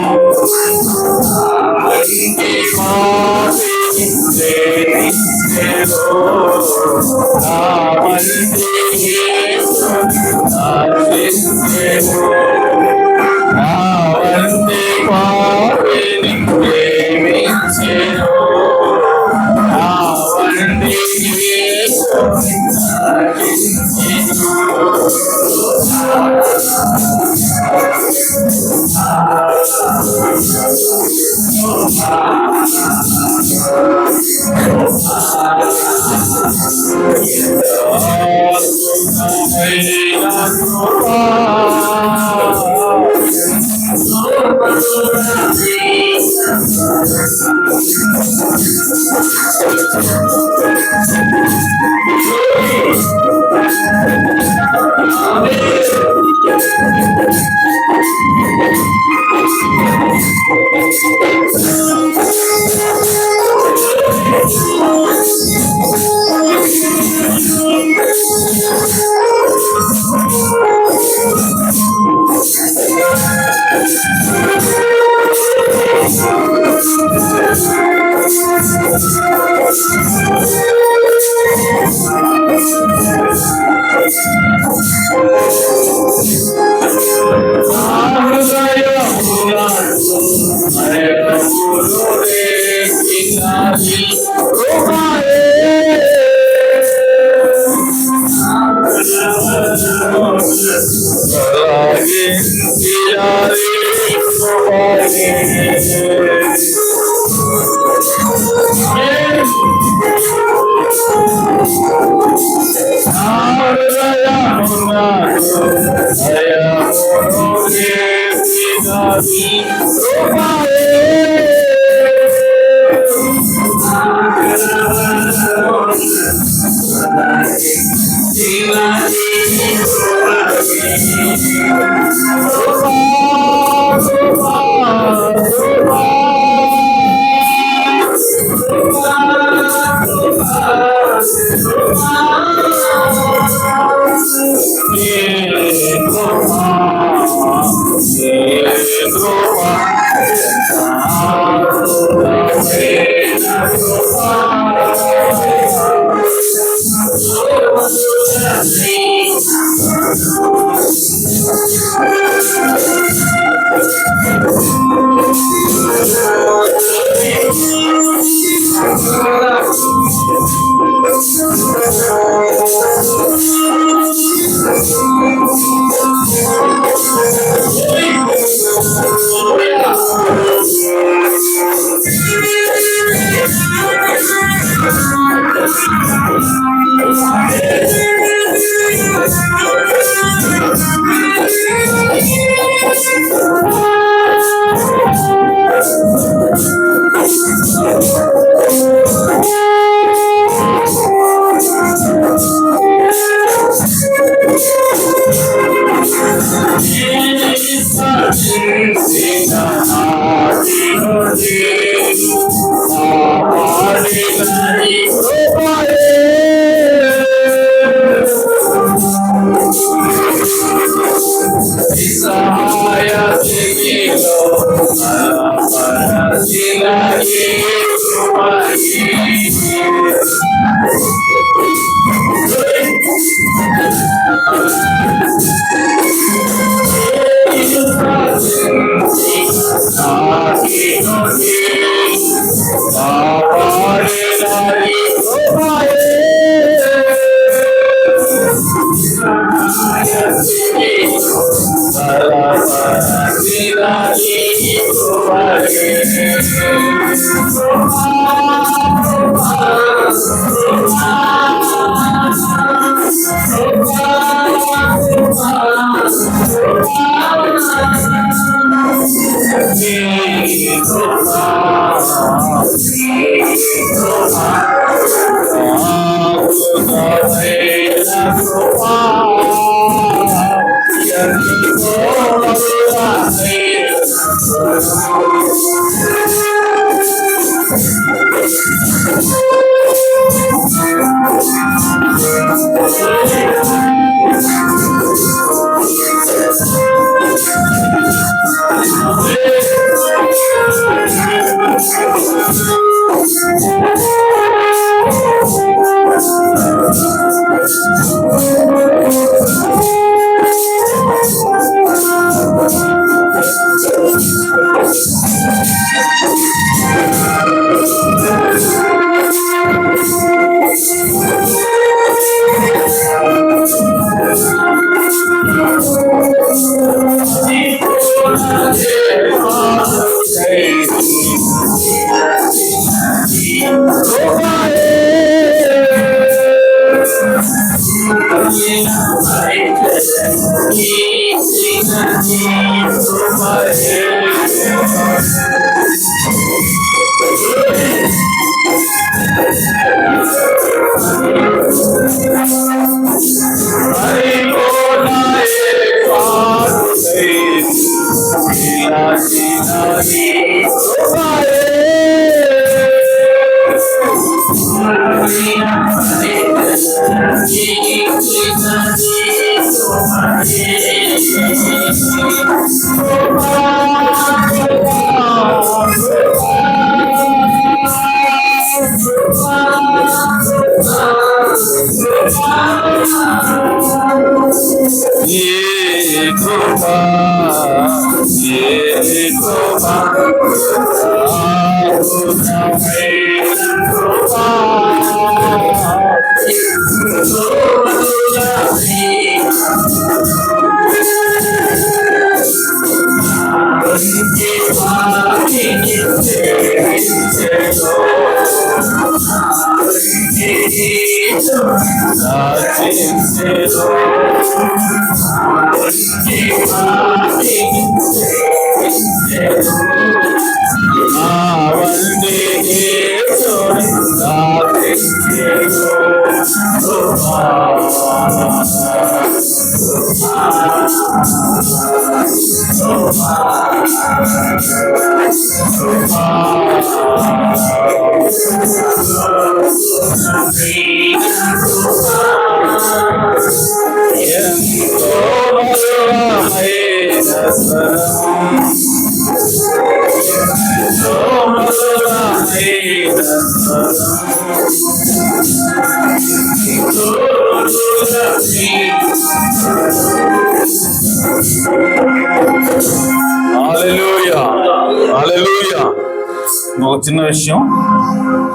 ఒక చిన్న విషయం,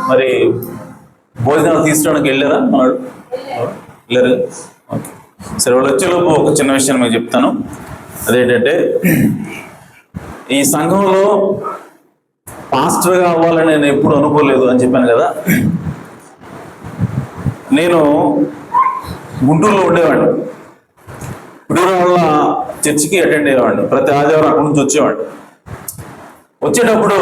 మరి భోజనాలు తీసుకోవడానికి వెళ్ళారా? మనడు వెళ్ళారు. ఓకే, సరే. వాళ్ళు వచ్చేలోపు ఒక చిన్న విషయం మీకు చెప్తాను. అదేంటంటే, ఈ సంఘంలో పాస్టర్గా అవ్వాలని నేను ఎప్పుడు అనుకోలేదు అని చెప్పాను కదా. నేను గుంటూరులో ఉండేవాడిని. గుంటూరు వల్ల చర్చికి అటెండ్ అయ్యేవాడిని. ప్రతి ఆదివారం అక్కడి నుంచి వచ్చేవాడిని. వచ్చేటప్పుడు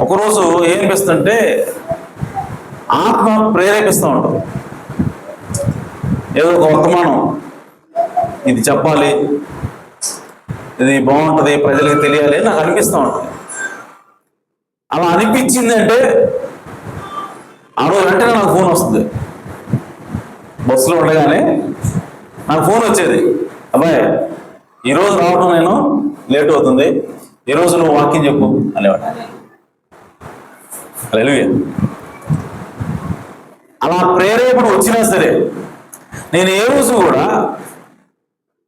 ఒకరోజు ఏం అనిపిస్తుంటే, ఆత్మ ప్రేరేపిస్తూ ఉంటుంది. ఏదో ఒక వర్తమానం, ఇది చెప్పాలి, ఇది బాగుంటుంది, ప్రజలకు తెలియాలి అని నాకు అనిపిస్తూ ఉంటుంది. అలా అనిపించిందంటే ఆ రోజు వెంటనే నాకు ఫోన్ వస్తుంది. బస్సులో ఉండగానే నాకు ఫోన్ వచ్చేది, అబ్బాయి ఈరోజు రావడం నేను లేట్ అవుతుంది, ఈరోజు నువ్వు వాక్యం చెప్పు అనేవాడు. హల్లెలూయా. అలా ప్రేరేపణ వచ్చినా సరే నేను ఏ రోజు కూడా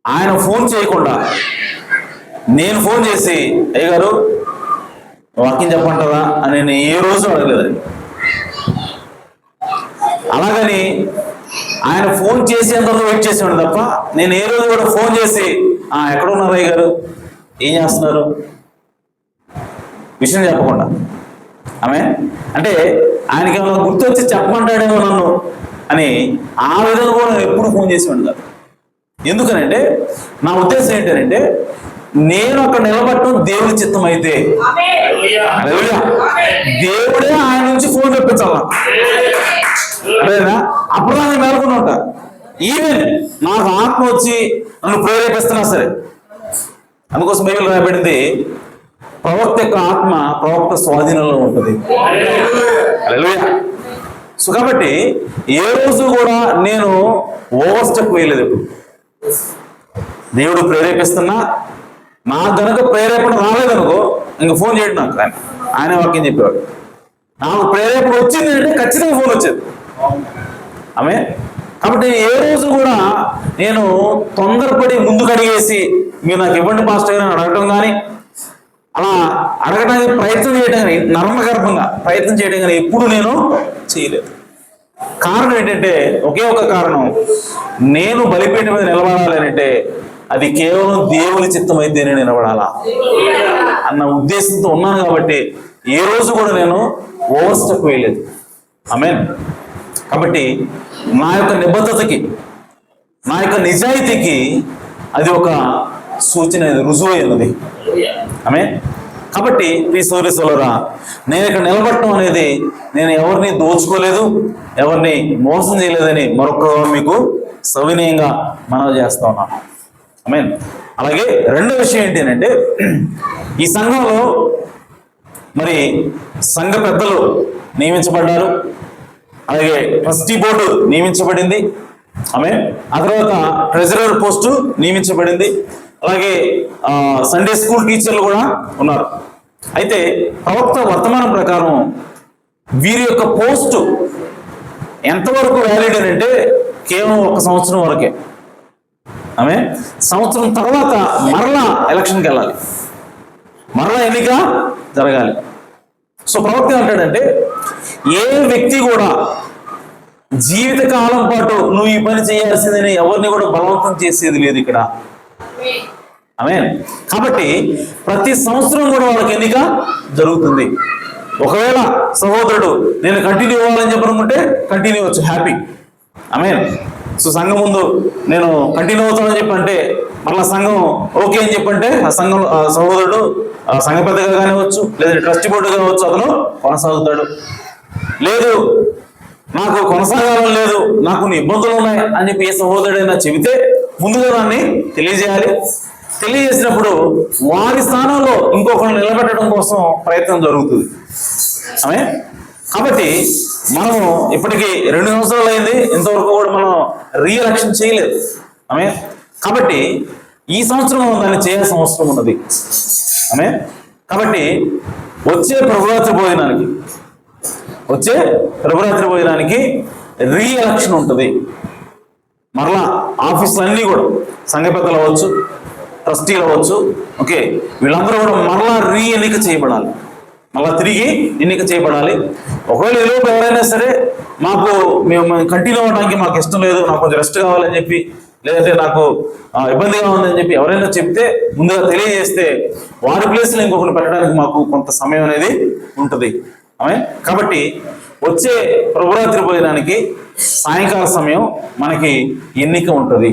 ఆయన ఫోన్ చేయకుండా నేను ఫోన్ చేసి, అయ్యగారు వాక్యం చెప్పంటారా అని నేను ఏ రోజు అడగలేదండి. అలాగని ఆయన ఫోన్ చేసేంతలో వెయిట్ చేసేవాడు తప్ప నేను ఏ రోజు కూడా ఫోన్ చేసి, ఎక్కడ ఉన్నారు అయ్య గారు, ఏం చేస్తున్నారు, విషయం చెప్పకుండా. ఆమె అంటే ఆయనకి ఏమైనా గుర్తొచ్చి చెప్పమంటాడేమో నన్ను అని ఆ విధంగా కూడా నేను ఎప్పుడు ఫోన్ చేసేవాడు కాదు. ఎందుకనంటే నా ఉద్దేశం ఏంటంటే, నేను అక్కడ నిలబడటం దేవుడి చిత్తం అయితే దేవుడే ఆయన నుంచి ఫోన్ తెప్పించాల. అదేనా? అప్పుడు నేను మేలుకుని ఉంటా. ఈవెన్ నాకు ఆత్మ వచ్చి నన్ను ప్రేరేపిస్తున్నా సరే. అందుకోసం బైబిల్ రాయబడింది, ప్రవక్త యొక్క ఆత్మ ప్రవక్త స్వాధీనంలో ఉంటుంది. హల్లెలూయా. సో కాబట్టి ఏ రోజు కూడా నేను ఓవర్ స్టెప్ వేయలేదు. దేవుడు ప్రేరేపిస్తున్నా నాకు గనక ప్రేరేపణ రాలేదనుకో ఇంక ఫోన్ చేయడు నాకు. ఆయన వాక్యం చెప్పేవాడు. నాకు ప్రేరేపణ వచ్చింది అంటే ఖచ్చితంగా ఫోన్ వచ్చేది. ఆమె కాబట్టి ఏ రోజు కూడా నేను తొందరపడి ముందుకు అడిగేసి మీరు నాకు ఇవ్వండి పాస్టర్ గారు అడగటం కానీ అలా అడగడానికి ప్రయత్నం చేయడం కానీ నర్మగర్భంగా ప్రయత్నం చేయడం కానీ ఎప్పుడు నేను చేయలేదు. కారణం ఏంటంటే ఒకే ఒక కారణం, నేను బలిపీఠం మీద నిలబడాలి అంటే అది కేవలం దేవుని చిత్తం అయితే నేను నిలబడాలా అన్న ఉద్దేశంతో ఉన్నాను. కాబట్టి ఏ రోజు కూడా నేను ఓవర్ స్టెప్ వేయలేదు. ఆమేన్. కాబట్టి నా యొక్క నిబద్ధతకి, నా యొక్క నిజాయితీకి అది ఒక సూచన, రుజువు అయినది. ఆమేన్. కాబట్టి ఈ సోదరులారా, నేను ఇక్కడ నిలబడటం అనేది నేను ఎవరిని దోచుకోలేదు, ఎవరిని మోసం చేయలేదని మరొక మీకు సవినయంగా మనవి చేస్తా ఉన్నాను. ఆమేన్. అలాగే రెండో విషయం ఏంటి అంటే, ఈ సంఘంలో మరి సంఘ పెద్దలు నియమించబడ్డారు, అలాగే ట్రస్టీ బోర్డు నియమించబడింది. ఆమె ఆ తర్వాత ట్రెజరర్ పోస్టు నియమించబడింది. అలాగే సండే స్కూల్ టీచర్లు కూడా ఉన్నారు. అయితే ప్రవక్త వర్తమానం ప్రకారం వీరి యొక్క పోస్టు ఎంతవరకు వ్యాలిడ్ అని అంటే కేవలం 1 సంవత్సరం వరకే. ఆమె సంవత్సరం తర్వాత మరలా ఎలక్షన్కి వెళ్ళాలి, మరలా ఎన్నిక జరగాలి. సో ప్రవక్త ఏమంటాడంటే, ఏ వ్యక్తి కూడా జీవితకాలం పాటు నువ్వు ఈ పని చేయాల్సిందని ఎవరిని కూడా బలవంతం చేసేది లేదు ఇక్కడ. ఆమేన్. కాబట్టి ప్రతి సంవత్సరం కూడా వాళ్ళకి ఎన్నిక జరుగుతుంది. ఒకవేళ సహోదరుడు నేను కంటిన్యూ అవ్వాలని చెప్పనుకుంటే కంటిన్యూ అవ్వచ్చు, హ్యాపీ. ఆమేన్. సో సంఘం ముందు నేను కంటిన్యూ అవుతానని చెప్పంటే మళ్ళీ సంఘం ఓకే అని చెప్పంటే ఆ సంఘం సహోదరుడు సంఘ పెద్దగా కానివచ్చు, లేదా ట్రస్టీ బోర్డు కావచ్చు, అతను కొనసాగుతాడు. లేదు నాకు కొనసాగాలని లేదు, నాకు కొన్ని ఇబ్బందులు ఉన్నాయి అని చెప్పి ఏ సహోదరుడైనా చెబితే ముందుగా దాన్ని తెలియజేయాలి. తెలియజేసినప్పుడు వారి స్థానంలో ఇంకొకరిని నిలబెట్టడం కోసం ప్రయత్నం జరుగుతుంది. ఆమె కాబట్టి మనము ఇప్పటికీ 2 సంవత్సరాలు అయింది, ఇంతవరకు కూడా మనం రీఎలక్షన్ చేయలేదు. ఆమె కాబట్టి ఈ సంవత్సరం మనం దాన్ని చేయాల్సిన అవసరం ఉన్నది. ఆమె కాబట్టి వచ్చే ప్రభురాత్రి భోజనానికి రీఎలక్షన్ ఉంటుంది. మరలా ఆఫీసులు అన్నీ కూడా సంఘ పెద్దలు అవ్వచ్చు, ట్రస్టీలు అవ్వచ్చు, ఓకే, వీళ్ళందరూ కూడా మరలా ఎన్నిక చేయబడాలి, మళ్ళా తిరిగి ఎన్నిక చేయబడాలి. ఒకవేళ ఈలోపు ఎవరైనా సరే మేము కంటిన్యూ అవ్వడానికి మాకు ఇష్టం లేదు, నాకు కొంచెం రెస్ట్ కావాలని చెప్పి, లేదంటే నాకు ఇబ్బందిగా ఉందని చెప్పి ఎవరైనా చెప్తే ముందుగా తెలియజేస్తే వారి ప్లేస్లో ఇంకొకరిని పెట్టడానికి మాకు కొంత సమయం అనేది ఉంటుంది. కాబట్టి వచ్చే ప్రభురాత్రి భోజనానికి సాయంకాల సమయం మనకి ఎన్నిక ఉంటుంది.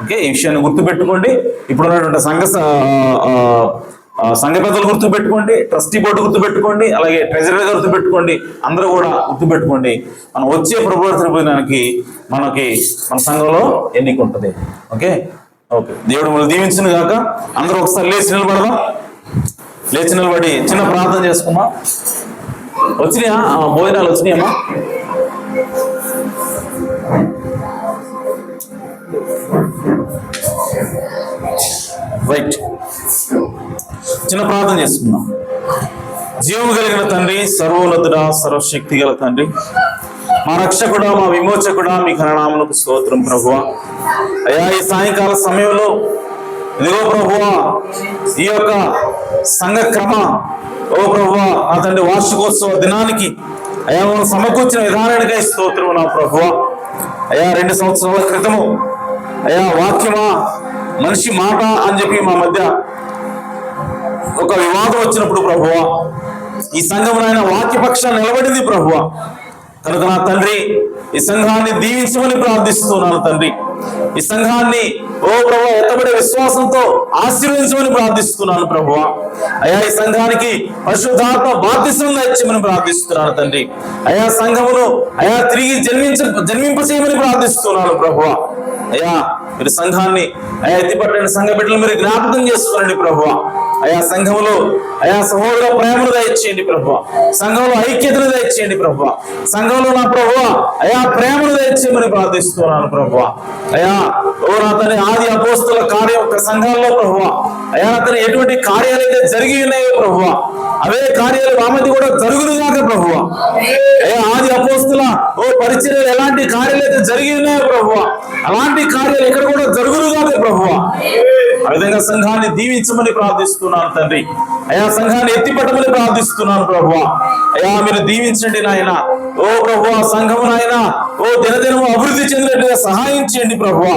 ఓకే, ఈ విషయాన్ని గుర్తుపెట్టుకోండి. ఇప్పుడు ఉన్నటువంటి సంఘ పెద్దలు గుర్తుపెట్టుకోండి, ట్రస్టీ బోర్డు గుర్తుపెట్టుకోండి, అలాగే ట్రెజరర్ గుర్తుపెట్టుకోండి, అందరూ కూడా గుర్తుపెట్టుకోండి. మనం వచ్చే ప్రభురాత్రి భోజనానికి మన సంఘంలో ఎన్నిక ఉంటుంది. ఓకే, దేవుడు మనం దీవించును గాక. అందరూ ఒకసారి లేచి నిలబడదాం. లేచి నిలబడి చిన్న ప్రార్థన చేసుకుందాం. వచ్చినాయా భోజనాలు? వచ్చినాయమ్మా? రైట్, చిన్న ప్రార్థన చేసుకుందాం. జీవము కలిగిన తండ్రి, సర్వోన్నతుడా, సర్వశక్తి గల తండ్రి, మా రక్షకుడా, మా విమోచకుడా, మీ ఘననామమునకు స్తోత్రం ప్రభువా. అయ్యా, ఈ సాయంకాల సమయంలో ఇదిగో ప్రభువా, ఈ యొక్క సంఘక్రమ ప్రభువా నా తండ్రి వార్షికోత్సవ దినానికి అయ్యా మనం సమకూర్చిన విధానానికై స్తోత్రం నా ప్రభువా. అయ్యా 2 సంవత్సరాల క్రితము అయ్యా వాక్యమా మనిషి మాట అని చెప్పి మా మధ్య ఒక వివాదం వచ్చినప్పుడు ప్రభువా, ఈ సంఘం ఆయన వాక్యపక్షాన్ని నిలబడింది ప్రభువా. కనుక నా తండ్రి ఈ సంఘాన్ని దీవించమని ప్రార్థిస్తున్నాను తండ్రి. ఈ సంఘాన్ని ప్రభువా ఎత్తబడే విశ్వాసంతో ఆశీర్వదించమని ప్రార్థిస్తున్నాను ప్రభువా. అయా ఈ సంఘానికి పరిశుద్ధాత్మ బాప్తిస్మం ఇచ్చమని ప్రార్థిస్తున్నాను తండ్రి. అయా సంఘమును అయా తిరిగి జన్మింపచేయమని ప్రార్థిస్తున్నాను ప్రభువా. అయా మీరు సంఘాన్ని అయా ఎత్తిపట్టండి, సంఘ బిడ్డలు మీరు జ్ఞాపకం చేసుకోండి ప్రభువా. అయా సంఘంలో అయా సహోదర ప్రేమను దయచేయండి ప్రభువా, సంఘంలో ఐక్యతను దయచేయండి ప్రభువా, సంఘంలో నా ప్రభువా అయా ప్రేమను దయచేయమని ప్రార్థిస్తున్నాను ప్రభువా. అయా ఓ నా తండ్రి ఆది అపోస్తుల కార్యం సంఘాల్లో ప్రభువా అయా అతను ఎటువంటి కార్యాలు అయితే జరిగి ఉన్నాయో ప్రభువా అవే కార్యాలు మా మధ్య కూడా జరుగునుగాక ప్రభువా. అయ్యా ఆది అపోస్తుల ఓ పరిచర్యలు ఎలాంటి కార్యాలు అయితే జరిగి ఉన్నాయో ప్రభువా అలాంటి కార్యాలు ఇక్కడ కూడా జరుగునుగాక ప్రభువా. ఆ విధంగా సంఘాన్ని దీవించమని ప్రార్థిస్తున్నాను తండ్రి. అయా సంఘాన్ని ఎత్తిపట్టమని ప్రార్థిస్తున్నాను ప్రభువా. అయా మీరు దీవించండి నాయన. ఓ ప్రభువా సంఘము నాయన ఓ దినదినము అభివృద్ధి చెందినట్లుగా సహాయం చేయండి ప్రభువా.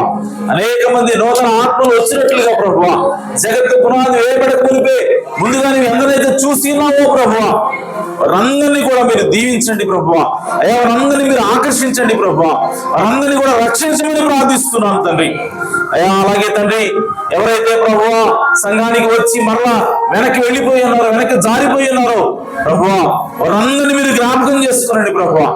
అనేక మంది నూతన ఆత్మలు వచ్చినట్లుగా ప్రభువా, జగత్తు పునాది వేయబడక మునిపే ముందుగా నీవు ఎందరైతే చూసి ఉన్నావో ప్రభువా వారందరినీ కూడా మీరు దీవించండి ప్రభువా. అయ్యా వారందరినీ మీరు ఆకర్షించండి ప్రభువా, వారందరినీ కూడా రక్షించమని ప్రార్థిస్తున్నాను తండ్రి. అయ్యా అలాగే తండ్రి ఎవరైతే ప్రభువా సంఘానికి వచ్చి మరలా వెనక్కి వెళ్ళిపోయి ఉన్నారో, వెనక్కి జారిపోయి ఉన్నారో ప్రభువా వారందరినీ మీరు జ్ఞాపకం చేసుకోనండి ప్రభువా.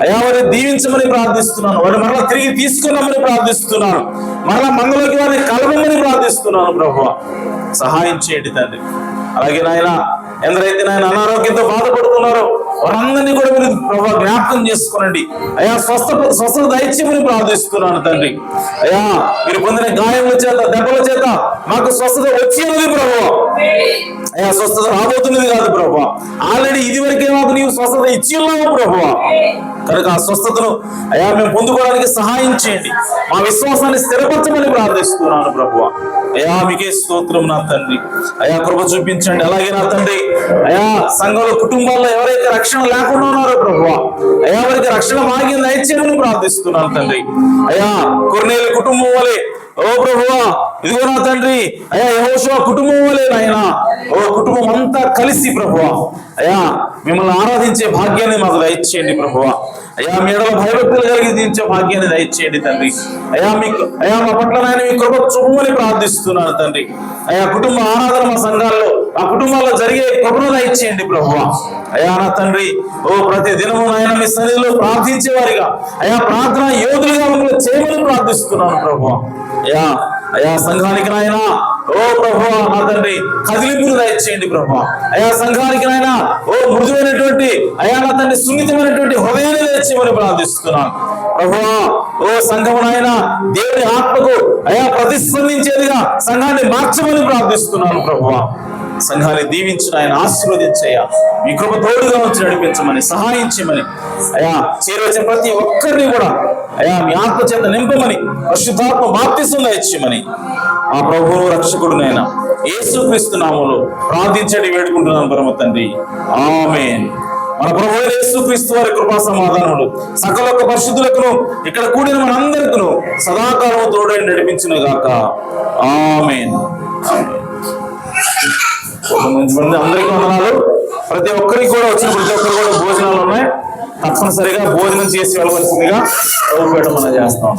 అయ్యా వారిని దీవించమని ప్రార్థిస్తున్నాను, వారిని మరలా తిరిగి తీసుకున్నామని ప్రార్థిస్తున్నాను, మరలా మందులోకి వారిని కలవమని ప్రార్థిస్తున్నాను ప్రభువా. సహాయం చేయండి తండ్రి. అలాగే నాయన ఎందరైతే నాయన అనారోగ్యంతో బాధపడుతున్నారో వారందరినీ కూడా మీరు ప్రభువా జ్ఞాపకం చేసుకోనండి. అయ్యా స్వస్థత దైత్యమని ప్రార్థిస్తున్నాను తండ్రి. అయ్యా మీరు పొందిన గాయముల చేత దెబ్బల చేత మాకు స్వస్థత వచ్చినది ప్రభువా. అయ్యా స్వస్థత రాబోతున్నది కాదు ప్రభువా, ఆల్రెడీ ఇది వరకే మాకు నీవు స్వస్థత ఇచ్చి ఉన్నావు ప్రభువా. కనుక ఆ స్వస్థతను అయ్యా మేము పొందుకోవడానికి సహాయం చేయండి, మా విశ్వాసాన్ని స్థిరపరచమని ప్రార్థిస్తున్నాను ప్రభువా. అయ్యా మీకే స్తోత్రం నా తండ్రి. అయ్యా కృప చూపించండి. అలాగే నా తండ్రి అయ్యా సంఘంలో కుటుంబాల్లో ఎవరైతే రక్షణ లేకుండా ఉన్నారో ప్రభువా అయ్యా వారికి రక్షణ భాగ్యం దయచేయమని ప్రార్థిస్తున్నాను తండ్రి. అయ్యా కొర్నేలు కుటుంబం వలె ఓ ప్రభువా ఇదిగో నా తండ్రి అయ్యా యెహోషువ కుటుంబం వలె నాయన ఓ కుటుంబం అంతా కలిసి ప్రభువా అయ్యా మిమ్మల్ని ఆరాధించే భాగ్యాన్ని మాకు దయచేయండి ప్రభువా. అయ్యా మీ ఎడల భయభక్తులు కలిగి దించే భాగ్యాన్ని దయచేయండి తండ్రి. అయ్యా మా పట్ల నాయన మీ కృప చూపమని ప్రార్థిస్తున్నాను తండ్రి. అయ్యా కుటుంబ ఆరాధన మా సంఘాల్లో ఆ కుటుంబాల్లో జరిగే కృపను దయచేయండి ప్రభువా. అయ్యా నా తండ్రి ఓ ప్రతి దినము నాయన మీ సన్నిధిలో ప్రార్థించేవారిగా అయ్యా ప్రార్థన యోధులుగా మిమ్మల్ని చేయమని ప్రార్థిస్తున్నాను ప్రభువా. అయ్యా సంఘానికి నాయన ఓ ప్రభువా నా తండ్రి కదిలింపులు దయచేయండి ప్రభువా. అయ్యా సంఘానికి నాయన ఓ మృదువైనటువంటి అయ్యా నా తండ్రి సున్నితమైనటువంటి హృదయాన్ని దయచేయమని ప్రార్థిస్తున్నాను ప్రభువా. ఓ సంఘము నాయన దేవుని ఆత్మకు అయ్యా ప్రతిస్పందించేదిగా సంఘాన్ని మార్చమని ప్రార్థిస్తున్నాను ప్రభువా. సంఘాన్ని దీవించిన ఆయన ఆశీర్వదించయ్యా, మీ కృప తోడుగా ఉంచి నడిపించమని సహాయం చేయమని అయ్యా చేరవచ్చిన ప్రతి ఒక్కరిని కూడా అయ్యా మీ ఆత్మ చేత నింపమని పరిశుద్ధాత్మ బాప్తిసం దయచేయమని ఆ ప్రభువు రక్షకుడునైనా యేసుక్రీస్తు నామములో ప్రార్థించండి వేడుకుంటున్నాను పరమ తండ్రి. ఆమేన్. మన ప్రభువు యేసుక్రీస్తు వారి కృపా సమాధానములు సకల పరిశుద్ధులకు ఇక్కడ కూడిన మనందరికీ సదాకాలము తోడై నడిపించును గాక. ఆమేన్. అందరికీ వందనాలు. ప్రతి ఒక్కరికి కూడా వచ్చిన ప్రతి ఒక్కరు కూడా భోజనాలు ఉన్నాయి, తప్పనిసరిగా భోజనం చేసి వెళ్ళవలసిందిగా మనం చేస్తాం.